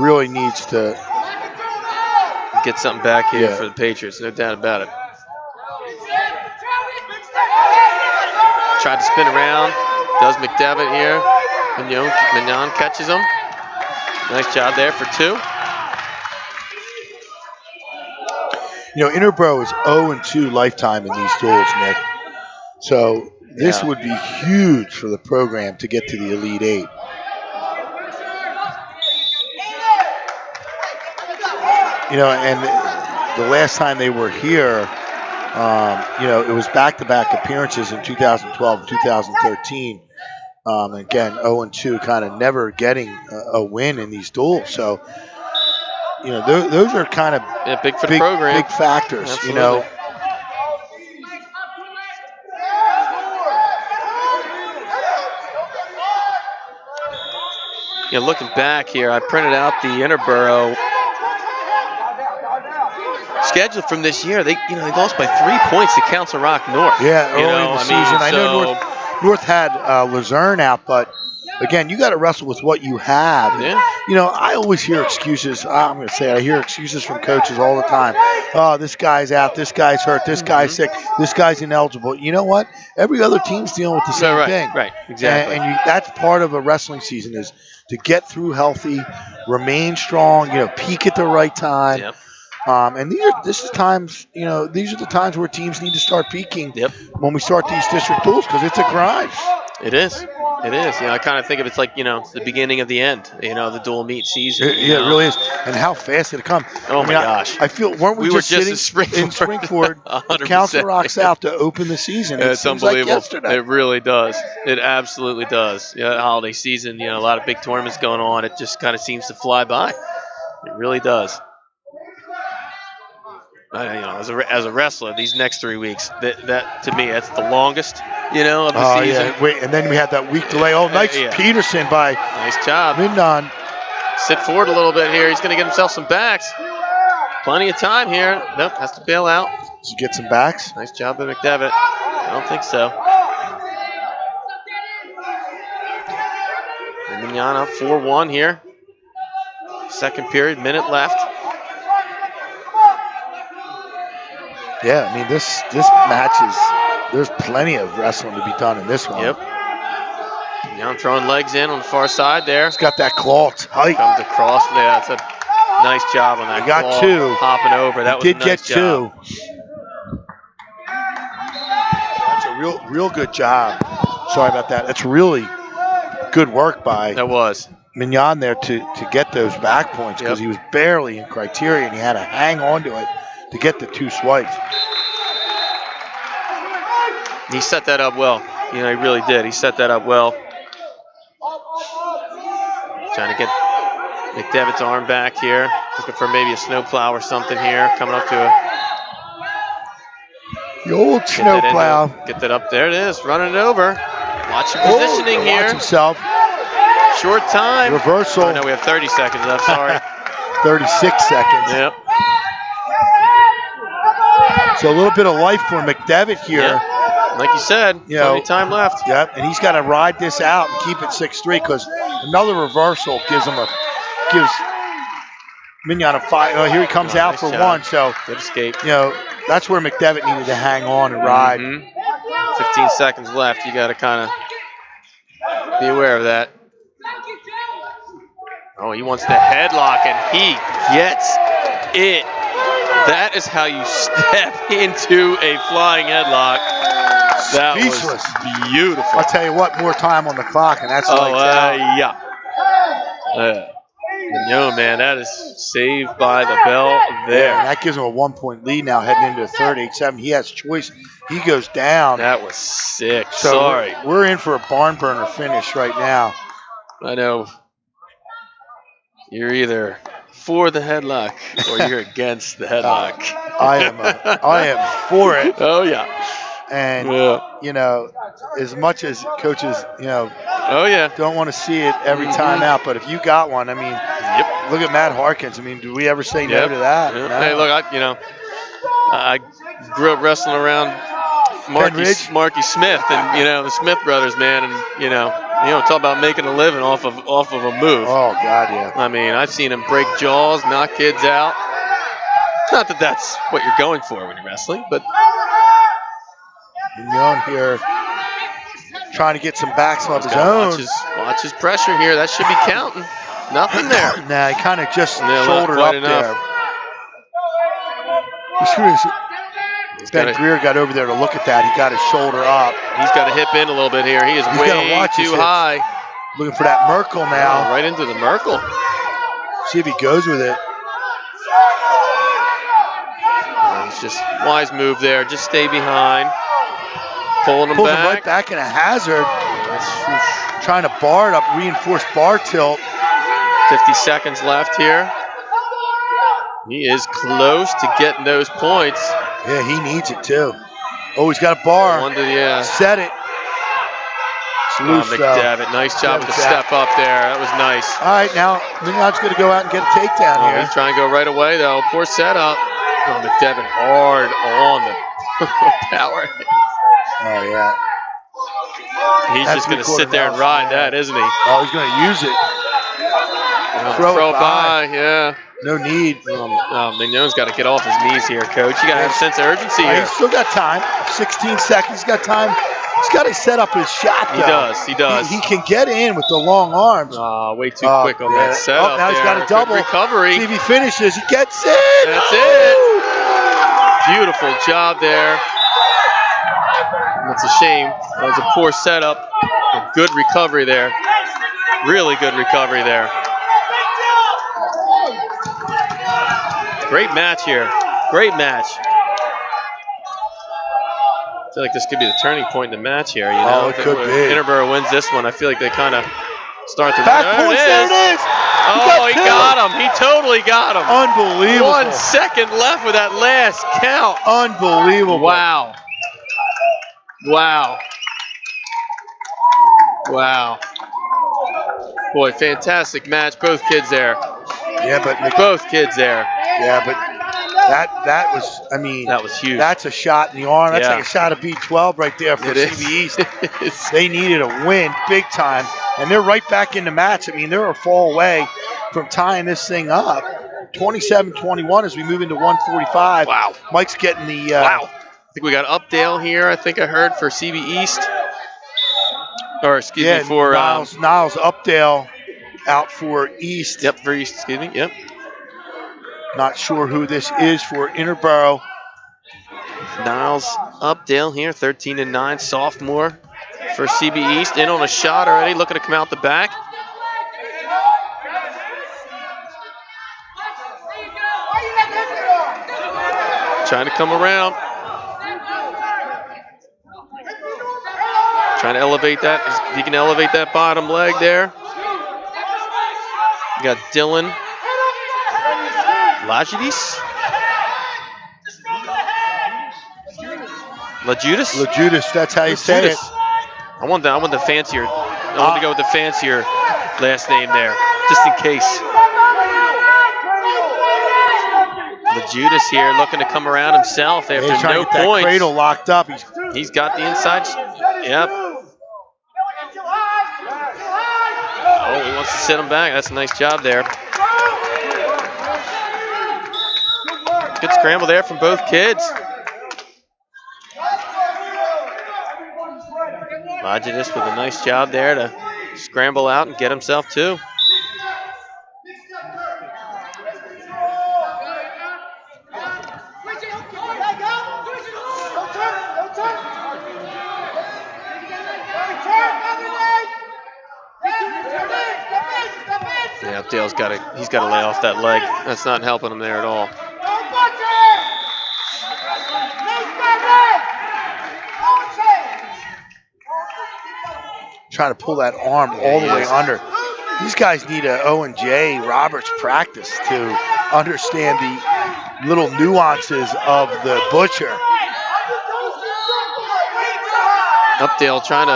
really needs to
get something back here for the Patriots, no doubt about it. Tried to spin around, does McDevitt here. Mignon catches him. Nice job there for 2.
Interboro is 0-2 lifetime in these duels, Nick. So this would be huge for the program to get to the Elite 8. And the last time they were here, it was back-to-back appearances in 2012 and 2013. Again, 0-2, kind of never getting a win in these duels. So, those are kind of
big for the program.
Big factors.
Absolutely. Looking back here, I printed out the Interboro schedule from this year. They lost by 3 points to Council Rock North.
Yeah, early in the season. I know North had Luzerne out, but again, you got to wrestle with what you have.
Yeah.
I always hear excuses. I'm going to say it. I hear excuses from coaches all the time. Oh, this guy's out. This guy's hurt. This guy's sick. This guy's ineligible. You know what? Every other team's dealing with the same thing.
Right, exactly.
And that's part of a wrestling season is to get through healthy, remain strong, peak at the right time.
Yep.
And these are the times where teams need to start peaking when we start these district duels because it's a grind.
It is. I kind of think of it's like, it's the beginning of the end, the dual meet season.
It really is. And how fast did it come?
Oh, my gosh.
I feel, weren't we just sitting in Springford, Council Rock South to open the season?
It's unbelievable.
Like yesterday.
It really does. It absolutely does. Holiday season, a lot of big tournaments going on. It just kind of seems to fly by. It really does. As a wrestler, these next 3 weeks, that to me, that's the longest, of the season.
Yeah. Wait, and then we had that week delay. Oh, nice Peterson by
nice job.
Mignon.
Sit forward a little bit here. He's going to get himself some backs. Plenty of time here. Nope, has to bail out.
Did you get some backs?
Nice job by McDevitt. I don't think so. Mignon up 4-1 here. Second period, minute left.
Yeah, I mean, this match there's plenty of wrestling to be done in this one.
Yep. Now throwing legs in on the far side there.
He's got that claw tight.
Comes across there. That's a nice job on that.
He got 2.
Hopping over. That was a nice job.
Did get 2. That's a real good job. Sorry about that. That's really good work by Mignon there to get those back points because he was barely in criteria and he had to hang on to it to get the 2 swipes.
He set that up well. He really did. He set that up well. Trying to get McDevitt's arm back here. Looking for maybe a snowplow or something here. Coming up to
the old snowplow.
Get that up. There it is. Running it over. Watch your positioning here.
Watch himself.
Short time.
Reversal.
Oh, no, we have 30 seconds left. Sorry.
36 seconds.
Yep.
So a little bit of life for McDevitt here.
Yep. Like you said, plenty time left.
Yep, and he's got to ride this out and keep it 6-3 because another reversal gives Mignon a 5. Oh, here he comes out
nice
for
job.
1. So
good escape.
That's where McDevitt needed to hang on and ride.
15 seconds left. You got to kind of be aware of that. Oh, he wants the headlock, and he gets it. That is how you step into a flying headlock. That
Speechless.
Was beautiful.
I'll tell you what, more time on the clock, and that's
yeah. No, man, that is saved by the bell there.
Yeah, and that gives him a 1-point lead now heading into the third. 8-7. He has choice. He goes down.
That was sick.
So
sorry.
We're in for a barn burner finish right now.
I know. You're either for the headlock or you're against the headlock.
I am for it.
Oh, yeah.
And, as much as coaches, don't want to see it every time out, but if you got one, I mean, look at Matt Harkins. I mean, do we ever say no to that?
Yep.
No.
Hey, look, I grew up wrestling around Marky Smith and, the Smith brothers, man, and, talk about making a living off of a move.
Oh, God, yeah.
I mean, I've seen him break jaws, knock kids out. Not that that's what you're going for when you're wrestling, but...
Mignon here trying to get some backs of his
Watch
own.
watch his pressure here. That should be counting. Nothing there.
Nah, he kind of just
No,
shouldered
quite
up
enough.
there. Ben Greer got over there to look at that. He got his shoulder up.
He's got to hip in a little bit here. He is way too high.
Looking for that Merkel now.
Oh, right into the Merkel.
See if he goes with it.
He's just wise move there. Just stay behind. Pulls him
right back in a hazard. Trying to bar it up, reinforced bar tilt.
50 seconds left here. He is close to getting those points.
Yeah, he needs it too. Oh, he's got a bar. Set it. Loose,
McDevitt, nice job with the step up there. That was nice.
All right, now Mignon's going to go out and get a takedown here.
He's trying to go right away, though. Poor setup. Oh, McDevitt hard on the power.
Oh, yeah.
He's just going to sit there and ride that, isn't he?
Oh, he's going to use it.
Throw it by, yeah.
No need.
Mignon's got to get off his knees here, Coach. You got to have a sense of urgency here.
He's still got time. 16 seconds. He's got time. He's got to set up his shot, though.
He does.
He can get in with the long arms.
Way too quick on that setup.
Now he's got a double.
Good recovery.
See if he finishes. He gets it.
That's it. Beautiful job there. That's a shame. That was a poor setup. A good recovery there. Really good recovery there. Great match here. Great match. I feel like this could be the turning point in the match here. You know,
it could be.
Interboro wins this one. I feel like they kind of start to.
Back points, there it is.
Oh, he got him. He totally got him.
Unbelievable.
1 second left with that last count.
Unbelievable.
Wow. Wow. Wow. Boy, fantastic match. Both kids there.
Yeah, but
both kids there.
Yeah, but that was, I mean,
that was huge.
That's a shot in the arm. That's like a shot of B12 right there for CB East. They needed a win big time, and they're right back in the match. I mean, they're a fall away from tying this thing up. 27-21 as we move into 145.
Wow.
Mike's getting the.
Wow. I think we got Updale here. I think I heard for CB East. Or excuse me, for
Niles Updale out for East.
Yep, for East. Excuse me. Yep.
Not sure who this is for Interboro.
Niles Updale here, 13-9, sophomore for CB East. In on a shot already, looking to come out the back. Trying to come around. Trying to elevate that. If he can elevate that bottom leg there. You got Dylan Lajudis?
Lajudis, that's how you say it.
I want the fancier. I want to go with the fancier last name there, just in case. Lajudis here looking to come around himself after no points.
That cradle locked up.
He's got the inside. Yep. Oh, he wants to sit him back. That's a nice job there. Good scramble there from both kids. Lajudis with a nice job there to scramble out and get himself two. Yeah, Dale's he's got to lay off that leg. That's not helping him there at all.
Trying to pull that arm all the way under. These guys need a O&J Roberts practice to understand the little nuances of the butcher.
Updale trying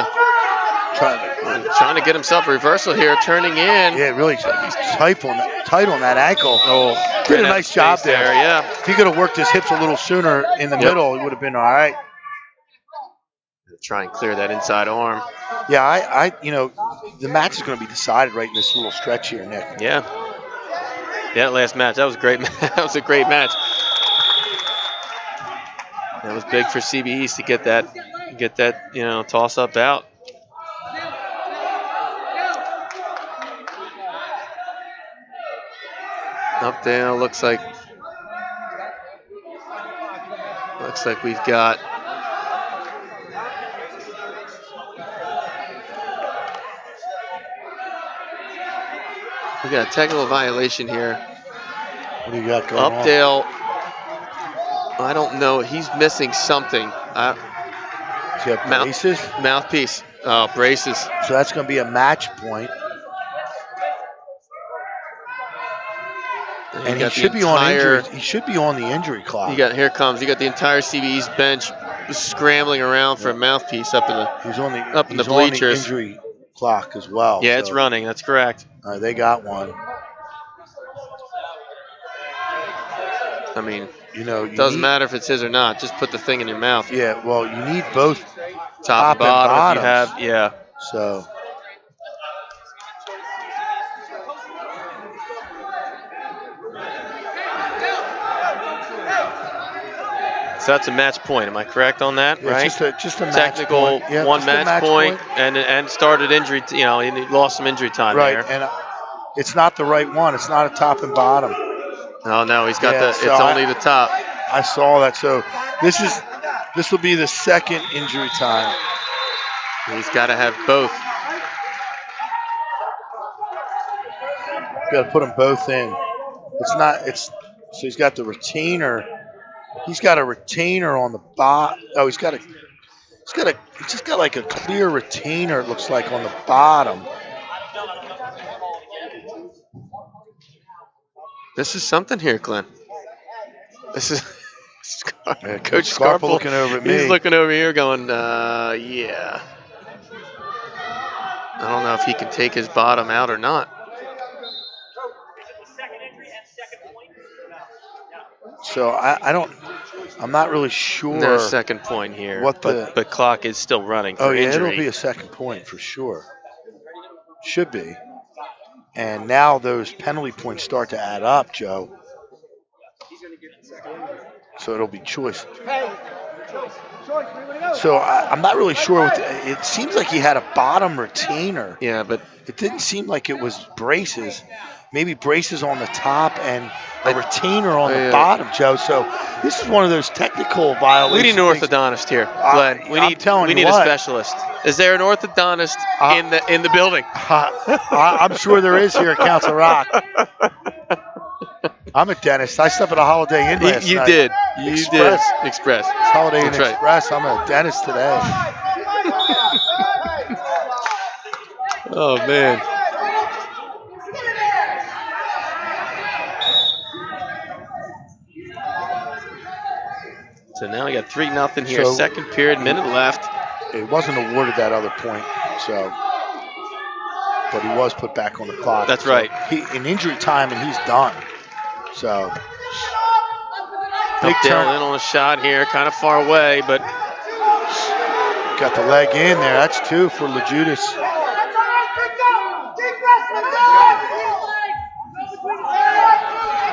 to get himself a reversal here, turning in.
Yeah, really tight on that ankle.
Oh,
did a nice job there.
Yeah.
If he could have worked his hips a little sooner in the middle, he would have been all right.
Try and clear that inside arm.
Yeah, the match is going to be decided right in this little stretch here, Nick.
Yeah. Yeah, that last match, that was great. That was a great match. That was big for CB East to get that, toss up out. Updale looks like we've got a technical violation here.
What do you got going on?
Updale, I don't know. He's missing something.
Does he have braces?
Mouthpiece. Oh, braces.
So that's going to be a match point. And he should be on injury. He should be on the injury clock.
Here the entire CBE's bench scrambling around for a mouthpiece up in the bleachers.
On the injury clock as well.
Yeah, it's running. That's correct.
They got one.
I mean, it doesn't matter if it's his or not. Just put the thing in your mouth.
Yeah, well, you need both
top and bottom. If you have,
So.
So that's a match point. Am I correct on that?
Yeah,
right?
Just a
technical
match point. Yeah,
one match point. And started injury. He lost some injury time there.
Right, and it's not the right one. It's not a top and bottom.
No, he's got it's only the top.
I saw that. So this will be the second injury time.
He's got to have both.
Got to put them both in. So he's got the retainer. He's got a retainer on the bottom. Oh, he's just got like a clear retainer, it looks like, on the bottom.
This is something here, Glenn. This is
Coach Scarpa looking over at me.
He's looking over here going, yeah. I don't know if he can take his bottom out or not.
So I'm not really sure.
No second point here, but clock is still running for injury.
It'll be a second point for sure. Should be. And now those penalty points start to add up, Joe. So it'll be choice. So I'm not really sure. It seems like he had a bottom retainer.
Yeah, but
it didn't seem like it was braces. Maybe braces on the top and a retainer on the bottom, Joe. So this is one of those technical violations.
We need an orthodontist here, Glenn. We need a specialist. Is there an orthodontist in the building?
I'm sure there is here at Council Rock. I'm a dentist. I slept at a Holiday Inn last night.
Did.
Express.
Express.
It's Holiday Inn Express. I'm a dentist today.
Oh, man. So now we got 3-0 here. Second period, minute left.
It wasn't awarded that other point, but he was put back on the clock.
That's right.
In injury time, and he's done. So
big turn in on a shot here, kind of far away, but
got the leg in there. That's 2 for LeJudas.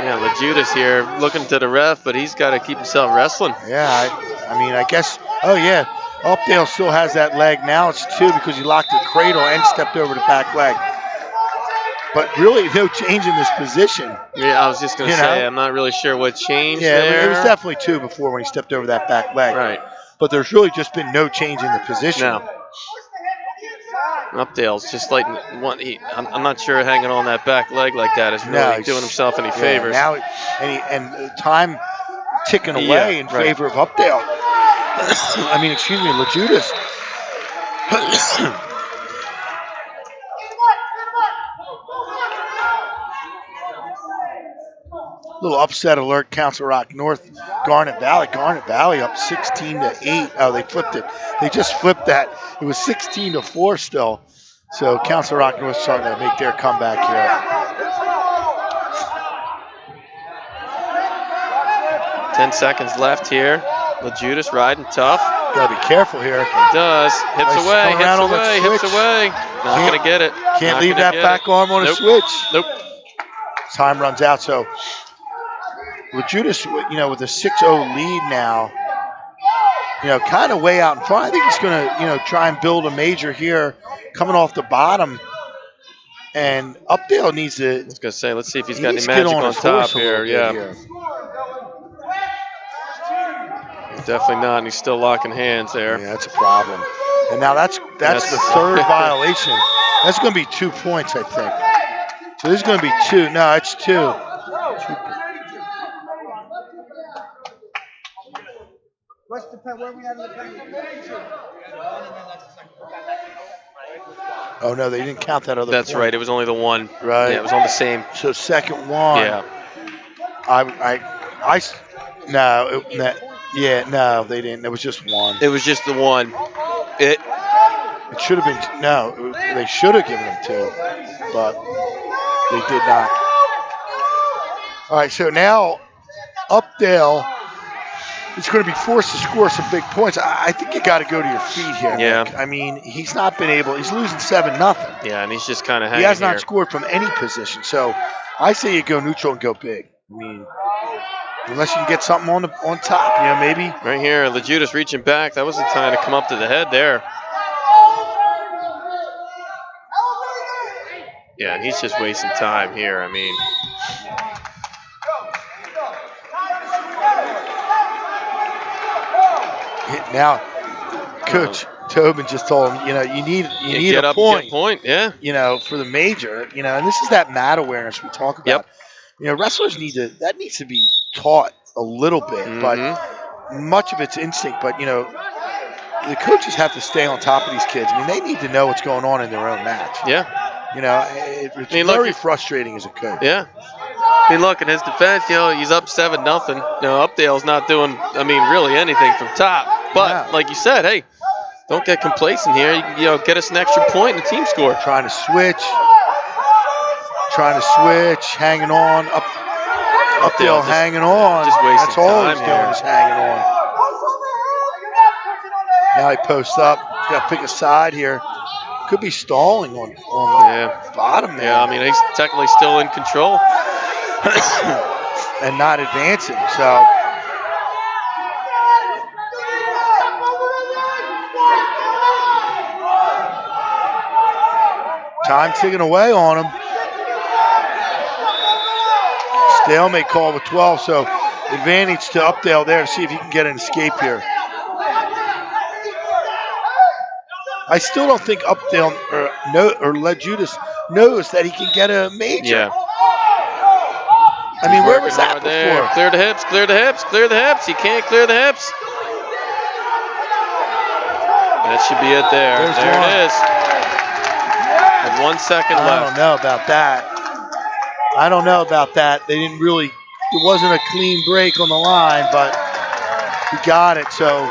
Yeah, LeJudas here looking to the ref, but he's got to keep himself wrestling.
Yeah, I guess. Oh yeah, Updale still has that leg. Now it's 2 because he locked the cradle and stepped over the back leg. But really, no change in this position.
Yeah, I was just going to say, I'm not really sure what changed there.
Yeah, it was definitely 2 before when he stepped over that back leg.
Right.
But there's really just been no change in the position.
No. Updale's just like I'm not sure hanging on that back leg like that is really doing himself any favors.
Now, and time ticking away in favor of Updale. LeJudas. Little upset alert, Council Rock North, Garnet Valley. Garnet Valley up 16-8. Oh, they flipped it. They just flipped that. It was 16-4 still. So Council Rock North starting to make their comeback here.
10 seconds left here. LeJudas riding tough.
Gotta be careful here.
He does. Hips away. Not gonna get it.
Can't leave that back arm on a switch.
Nope.
Time runs out. So LeJudas, with a 6-0 lead now, kind of way out in front. I think he's going to, try and build a major here, coming off the bottom. And Updale needs to.
I was gonna say, let's see if he's
He
got any
needs to get
magic
on
on
his horse
top
a little
here.
bit
Yeah,
here.
definitely not. And he's still locking hands
Yeah,
there.
that's a problem. And now that's the third violation. That's going to be 2 points, I think. So this is going to be 2. No, it's 2.
What's the pen? Where are we at in the pen?
Oh no, they didn't count that other
That's
point.
right. It was only the one.
Right.
Yeah, it was on the same.
So second one.
Yeah.
No, they didn't. It was just one.
It was just the one. It.
It should have been no. They should have given him 2, but they did not. All right, so now Updale is going to be forced to score some big points. I think you got to go to your feet here,
Yeah.
Nick. I mean, he's not been able. He's losing 7-0.
Yeah, and he's just kind of
He
hanging
has not
here.
scored from any position. So I say you go neutral and go big. I mean, unless you can get something on top, maybe.
Right here, LeJudas reaching back. That was the time to come up to the head there. Yeah, and he's just wasting time here. I mean,
Now, Coach Tobin just told him, you need
get
a
up,
point.
Get a point, yeah.
For the major, and this is that mat awareness we talk about.
Yep.
Wrestlers needs to be taught a little bit, but much of it's instinct. But the coaches have to stay on top of these kids. I mean, they need to know what's going on in their own match.
Yeah.
It's very frustrating as a coach.
Yeah. I mean, look, in his defense, he's up 7-0. Updale's not doing, really anything from top. But like you said, hey, don't get complacent here. You can, get us an extra point in the team score.
Trying to switch, hanging on. Updale hanging on.
Just wasting
That's all
time
he's doing is hanging on. Now he posts up. He's got to pick a side here. Could be stalling on the bottom there.
Yeah, he's technically still in control.
And not advancing, so. Time ticking away on him. Stalemate call with 12, so advantage to Updale there to see if he can get an escape here. I still don't think Updale or LeJudas knows that he can get a major.
Yeah.
Where was that before?
There. Clear the hips, clear the hips, clear the hips. He can't clear the hips. That should be it there. There it is. With 1 second left.
I don't know about that. They didn't really, it wasn't a clean break on the line, but he got it. So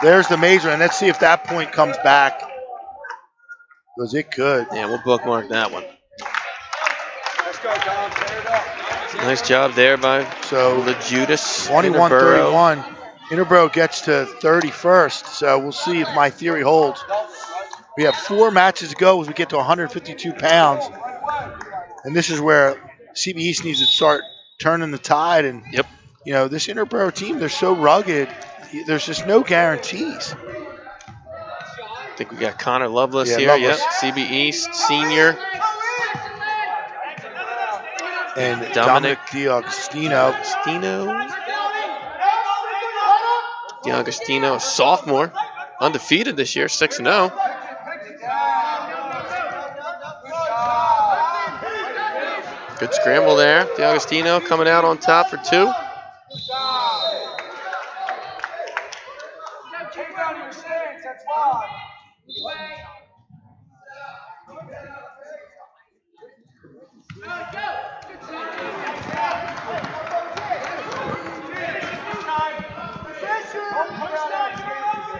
there's the major, and let's see if that point comes back. Because it could.
Yeah, we'll bookmark that one. Nice job there by LeJudas.
21-31. Interboro gets to 31st, so we'll see if my theory holds. We have 4 matches to go as we get to 152 pounds. And this is where CB East needs to start turning the tide. And, this Interboro team, they're so rugged. There's just no guarantees.
I think we got Connor Lovelace here.
Lovelace.
Yep, CB East senior.
And Dominic D'Agostino.
D'Agostino, a sophomore, undefeated this year, 6-0. Good scramble there. D'Agostino coming out on top for 2.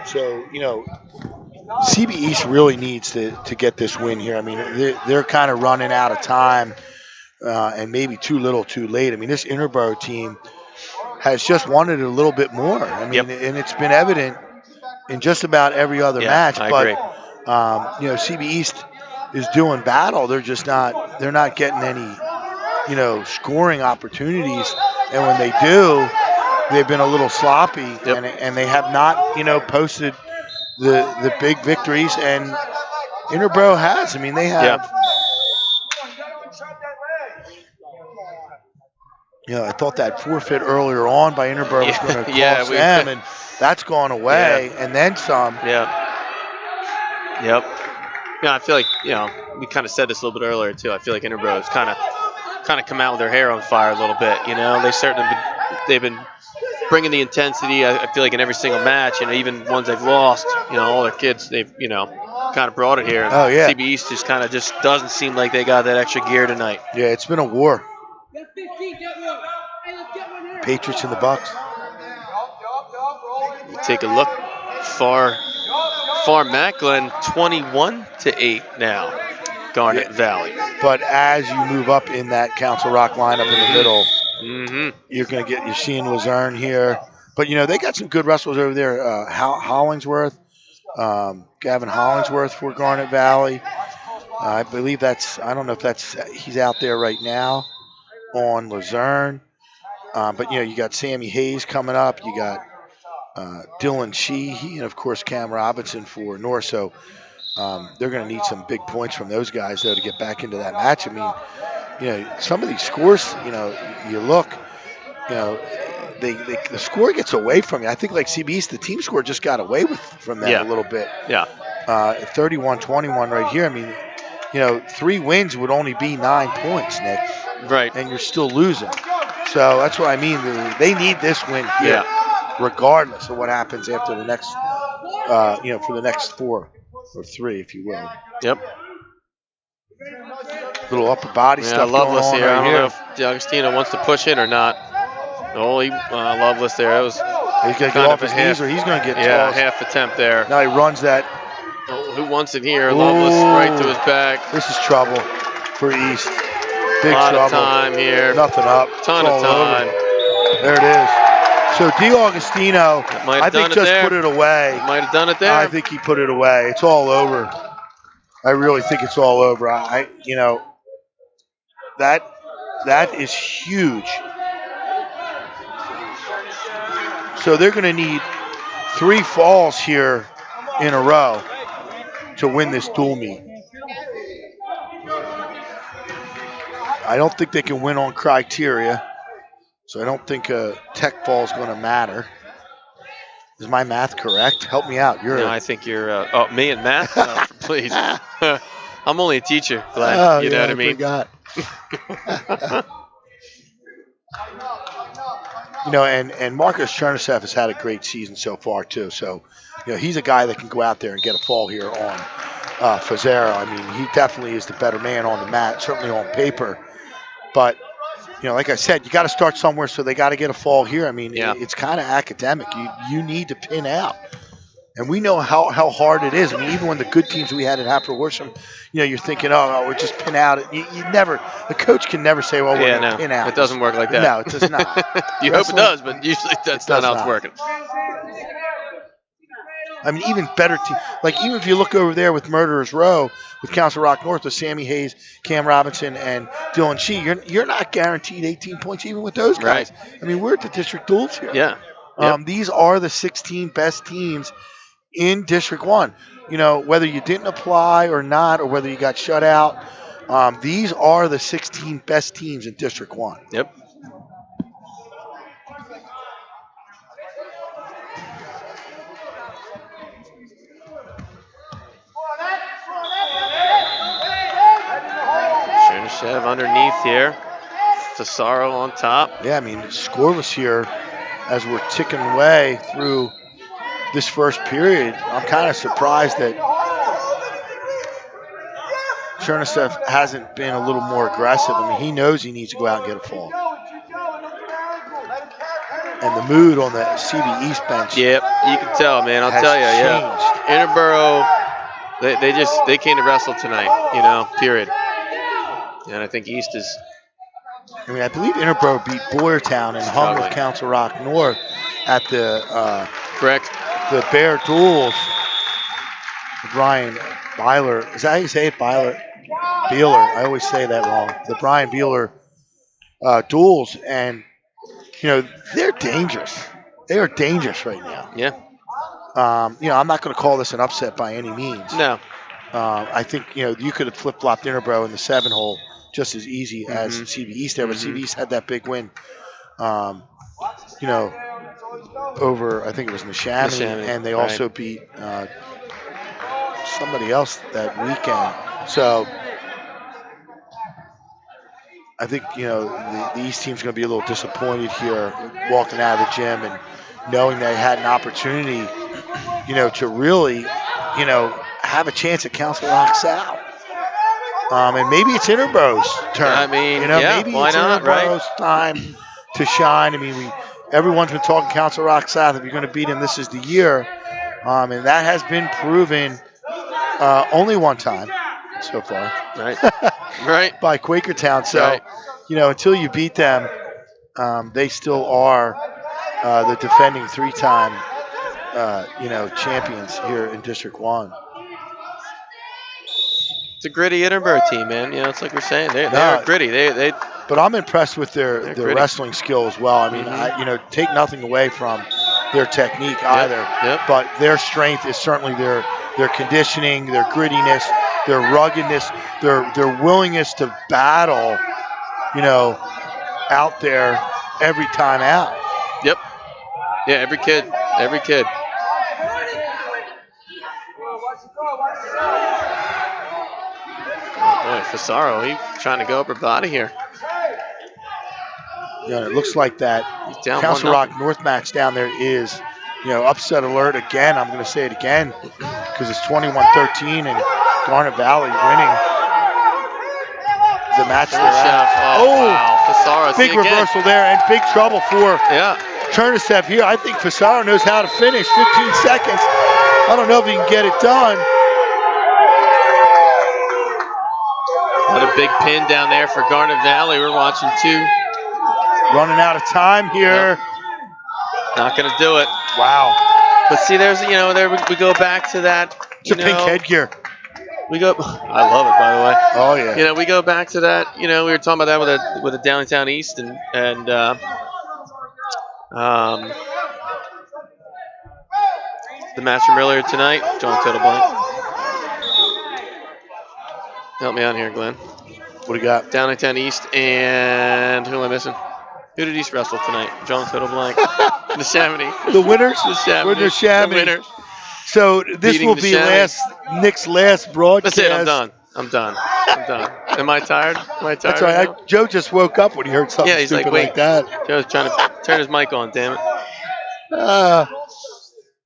So, CB East really needs to get this win here. They're kind of running out of time and maybe too little too late. This Interboro team has just wanted it a little bit more. And it's been evident in just about every other match.
I
but,
agree.
CB East is doing battle. They're not getting any, scoring opportunities. And when they do, they've been a little sloppy, and they have not, posted the big victories. And Interboro has. They have I thought that forfeit earlier on by Interboro was going to
Yeah,
cost them, and that's gone away, and then some.
Yep. Yeah, I feel like we kind of said this a little bit earlier too. I feel like Interboro's kind of come out with their hair on fire a little bit. They certainly they've been bringing the intensity. I feel like in every single match, even ones they've lost, all their kids they've kind of brought it here. And
Oh yeah.
CB East just doesn't seem like they got that extra gear tonight.
Yeah, it's been a war. Patriots and the Bucks.
You take a look. Far Macklin 21-8 now. Garnet Valley.
But as you move up in that Council Rock lineup in the middle, you're seeing Luzerne here. But they got some good wrestlers over there. Hollingsworth, Gavin Hollingsworth for Garnet Valley. I believe I don't know if he's out there right now on Luzerne. But you got Sammy Hayes coming up. You got Dylan Sheehy, and of course Cam Robinson for North. So they're going to need some big points from those guys though to get back into that match. I mean, some of these scores, you look, the score gets away from you. I think like CB's, the team score just got away from them a little bit.
Yeah.
31-21 right here. I mean, 3 wins would only be 9 points, Nick.
Right.
And you're still losing. So that's what I mean. They need this win here, regardless of what happens after the next, for the next 4 or 3, if you will.
Yep.
Little upper body stuff
Loveless
going on
here.
right
I don't
here.
know if D'Agostino wants to push in or not. Oh, Loveless there. It was
he's going to get off his knees or he's going to get tossed.
Half attempt there.
Now he runs that.
Oh, who wants it here? Loveless right to his back.
This is trouble for East. Big
lot
trouble.
Of time here.
Nothing up.
Ton of time.
Over. There it is. So D'Agostino, I think just put it away.
Might have done it there.
I think he put it away. It's all over. I really think it's all over. That is huge. So they're going to need 3 falls here in a row to win this dual meet. I don't think they can win on criteria, so I don't think a tech fall is going to matter. Is my math correct? Help me out.
I think you're. Me and math? Please. I'm only a teacher, Glenn. You know what I mean?
And Marcus Chernisev has had a great season so far too. So, he's a guy that can go out there and get a fall here on Fazera. I mean, he definitely is the better man on the mat, certainly on paper. But like I said, you got to start somewhere, so they got to get a fall here. I mean, it's kind of academic. You need to pin out. And we know how hard it is. I mean, even when the good teams we had at Happy Worsham, you're thinking, we're just pin out. You never, the coach can never say, well, we're going to pin out.
It doesn't work like that.
No, it does not.
You hope it does, but usually that's not how it's working.
I mean, even better team. Like, even if you look over there with Murderers Row, with Council Rock North, with Sammy Hayes, Cam Robinson, and Dylan Shee, you're not guaranteed 18 points even with those guys. Right. I mean, we're at the district duels here.
Yeah.
These are the 16 best teams in District 1. Whether you didn't apply or not, or whether you got shut out, these are the 16 best teams in District 1.
Yep. Chernisev underneath here. Cesaro on top.
Yeah, I mean, scoreless here as we're ticking away through this first period. I'm kind of surprised that Chernisev hasn't been a little more aggressive. I mean, he knows he needs to go out and get a fall. And the mood on the CB East bench.
Yep, you can tell, man. I'll tell you,
changed.
Interboro, they came to wrestle tonight, period. And I think East is.
I mean, I believe Interboro beat Boyertown and hung with Council Rock North at the
correct
the Bear Duals. Brian Byler, is that how you say it? Beeler. I always say that wrong. The Brian Beeler Duals, and they're dangerous. They are dangerous right now.
Yeah.
I'm not going to call this an upset by any means.
No.
I think you could have flip-flopped Interboro in the 7 hole just as easy as
Mm-hmm.
CB East there, but
Mm-hmm.
CB East had that big win. Um, you know, over I think it was Neshaminy,
Neshaminy,
and they
right.
also beat somebody else that weekend. So I think the East team's going to be a little disappointed here, walking out of the gym and knowing they had an opportunity, to really, have a chance at Council Rock South. And maybe it's Interboro's turn.
I mean, yeah,
Maybe
why
it's
not, right?
Interboro's time to shine. I mean, everyone's been talking Council Rock South. If you're going to beat him, this is the year. And that has been proven only one time so far.
Right. Right.
By Quakertown. So,
Right.
until you beat them, they still are the defending three-time, champions here in District 1.
It's a gritty Interboro team, man. It's like we're saying, they're
No,
gritty.
but I'm impressed with
They're
their
gritty.
wrestling skill as well. I mean,
Mm-hmm.
take nothing away from their technique either,
Yep.
but their strength is certainly their conditioning, their grittiness, their ruggedness, their willingness to battle, out there every time out.
Yep. Yeah, every kid. Every kid. Boy, Fasaro, he's trying to go up her body here.
It looks like that
He's down
Council
1-0.
Rock North match down there is, upset alert again. I'm going to say it again because it's 21-13 and Garnet Valley winning the match they're at.
Wow. Fasaro,
big reversal there and big trouble for
Yeah.
Chernisev here. I think Fasaro knows how to finish. 15 seconds. I don't know if he can get it done.
Another big pin down there for Garnet Valley. We're watching too.
Running out of time here.
Yep. Not going to do it.
Wow.
But see, there we go back to that.
It's a pink headgear.
I love it, by the way.
Oh yeah.
We go back to that. We were talking about that with the Downtown East and the match from earlier tonight. John Total Blank. Help me out here, Glenn.
What do you got?
Downtown East and who am I missing? Who did East wrestle tonight? John Total Blank. The Chamonix.
The winners?
The Chamonix.
The
winners.
So this will be Nick's last broadcast.
That's it. I'm done. Am I tired?
That's right. Joe just woke up when he heard something
he's
stupid
like
that.
Joe's trying to turn his mic on, damn it.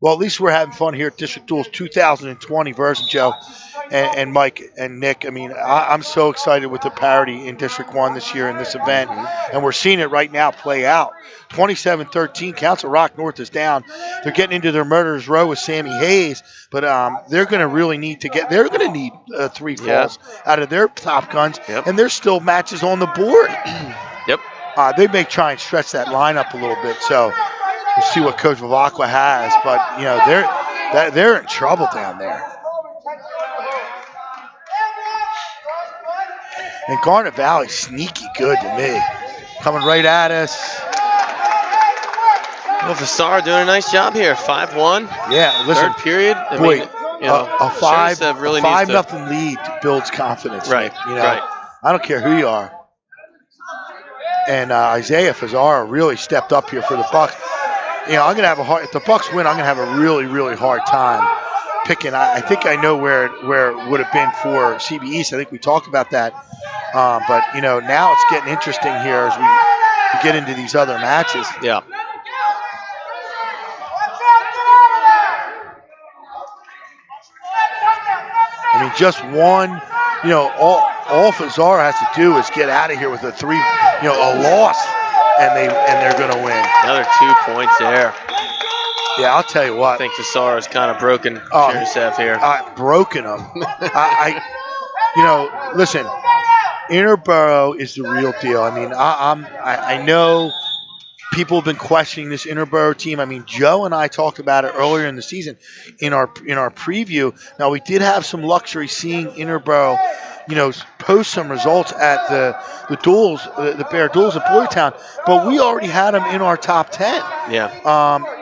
Well, at least we're having fun here at District Duals 2020 version, Joe and Mike and Nick. I mean, I'm so excited with the parity in District 1 this year in this event, and we're seeing it right now play out. 27-13, Council Rock North is down. They're getting into their murderer's row with Sammy Hayes, but they're going to really need three falls out of their top guns, and there's still matches on the board.
Yep.
They may try and stretch that lineup a little bit, so we'll see what Coach Vivacqua has, but they're in trouble down there. And Garnet Valley, sneaky good to me. Coming right at us.
Well, Fasaro doing a nice job here. 5-1.
Yeah, listen.
Third period.
A 5-0 lead builds confidence.
Right, right.
I don't care who you are. And Isaiah Fasaro really stepped up here for the Bucks. I'm going to have if the Bucks win, I'm going to have a really, really hard time picking. I think I know where it would have been for CB East. I think we talked about that. But, now it's getting interesting here as we get into these other matches.
Yeah.
I mean, just one, all Fasaro has to do is get out of here with a loss, and they're going to win.
Another 2 points there.
Yeah, I'll tell you what.
I think Fasaro's kind of broken Chernisev here.
Broken him. Listen, Interboro is the real deal. I mean, I know people have been questioning this Interboro team. I mean, Joe and I talked about it earlier in the season in our preview. Now, we did have some luxury seeing Interboro, post some results at the duels, the Bear Duels at Boytown, but we already had them in our top 10.
Yeah.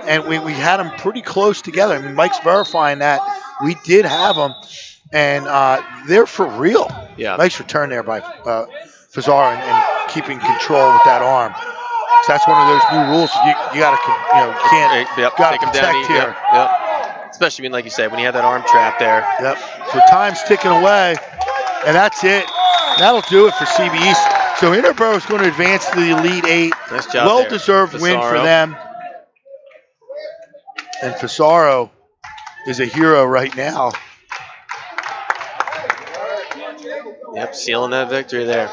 And we had them pretty close together. I mean, Mike's verifying that we did have them, and they're for real.
Yeah.
Nice return there by Fazar and keeping control with that arm. So that's one of those new rules. You got to, you can't, got to
take him down.
protect here.
Yep. Especially, like you said, when you have that arm trap there.
Yep. So time's ticking away, and that's it. That'll do it for CB East. So Interboro is going to advance to the Elite Eight.
Nice job.
Well-deserved win for them. And Fasaro is a hero right now.
Yep, sealing that victory there.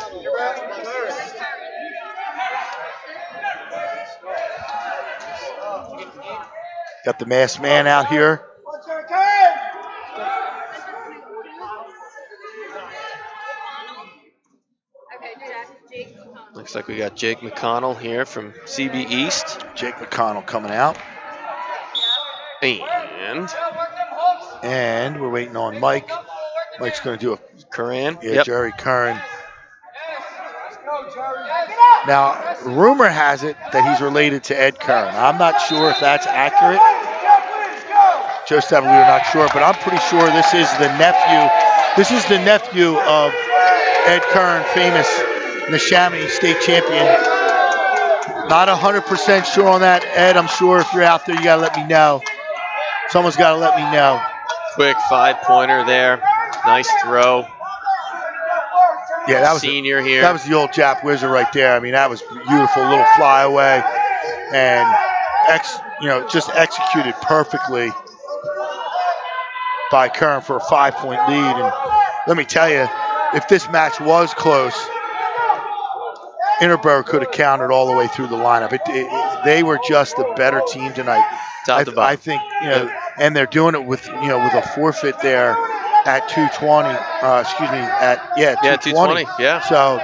Got the masked man out here.
Looks like we got Jake McConnell here from CB East.
Jake McConnell coming out. And we're waiting on Mike. Mike's going to do a
Curran.
Yeah, yep. Jerry Curran. Now, rumor has it that he's related to Ed Curran. I'm not sure if that's accurate. Joe Stabile, we're not sure, but I'm pretty sure this is the nephew. This is the nephew of Ed Curran, famous Neshaminy state champion. Not 100% sure on that, Ed. I'm sure if you're out there, you gotta let me know. Someone's gotta let me know.
Quick 5-pointer there. Nice throw.
Yeah, that was
senior here.
That was the old Jap Wizard right there. I mean, that was beautiful, little flyaway, and just executed perfectly by Curran for a 5-point lead. And let me tell you, if this match was close, Interboro could have countered all the way through the lineup. They were just the better team tonight. I think, and they're doing it with a forfeit there at 220. At 220.
Yeah.
So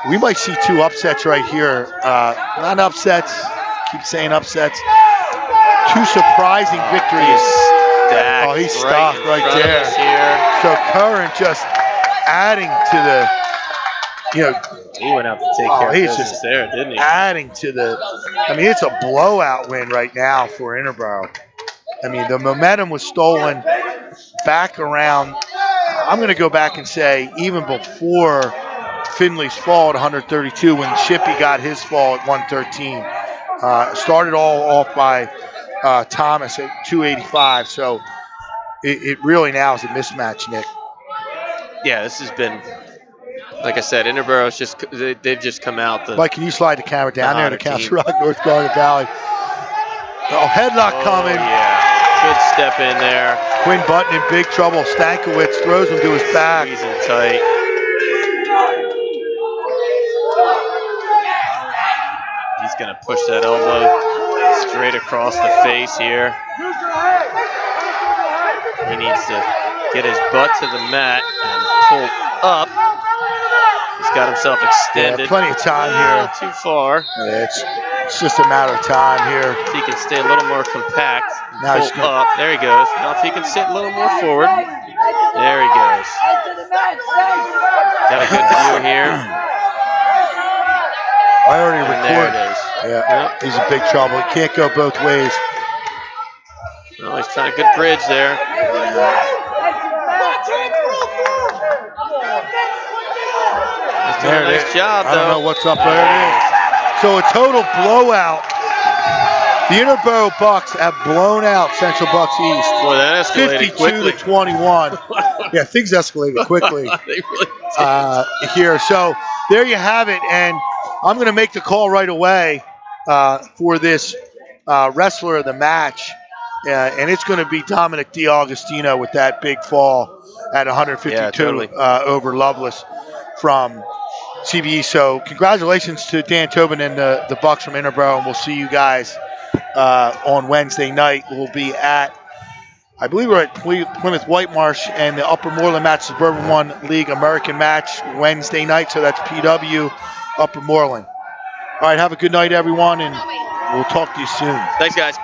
we might see 2 upsets right here. Not upsets. Keep saying upsets. 2 surprising victories. He's stopped right there. So Curran just adding to the.
He went out to take care of business there, didn't he?
Adding to the. I mean, it's a blowout win right now for Interboro. I mean, the momentum was stolen back around. I'm going to go back and say even before Finley's fall at 132, when Shippey got his fall at 113. Started all off by Thomas at 285. So it really now is a mismatch, Nick.
Yeah, this has been, like I said, Interboro's they've just come out.
Mike, can you slide the camera down there to Council Rock, North Garden Valley? Headlock coming.
Yeah. Good step in there.
Quinn Button in big trouble. Stankiewicz throws him to his back.
Squeezing tight. He's going to push that elbow straight across the face here. He needs to get his butt to the mat and pull up. He's got himself extended.
Yeah, plenty of time here.
Not too far.
Yeah, it's just a matter of time here.
If he can stay a little more compact,
now
pull up. There he goes. Now if he can sit a little more forward. There he goes. Got a good view here.
I already recorded.
There it is.
Yeah, yep. He's in big trouble. He can't go both ways.
Oh, he's trying a good bridge there. He's doing a nice job, though.
I don't know what's up there. It is. So a total blowout. The Interboro Bucks have blown out Central Bucks East.
Boy, that escalated
52 to 21. Yeah, things escalated quickly
they really
here. So there you have it. And I'm going to make the call right away for this wrestler of the match. And it's going to be Dominic D'Agostino with that big fall at 152 over Loveless from CBE. So congratulations to Dan Tobin and the Bucks from Interboro. And we'll see you guys on Wednesday night. We'll be at, I believe we're at Plymouth Whitemarsh and the Upper Moreland match, Suburban One League American match Wednesday night. So that's PW Upper Moreland. All right, have a good night, everyone, and we'll talk to you soon.
Thanks, guys.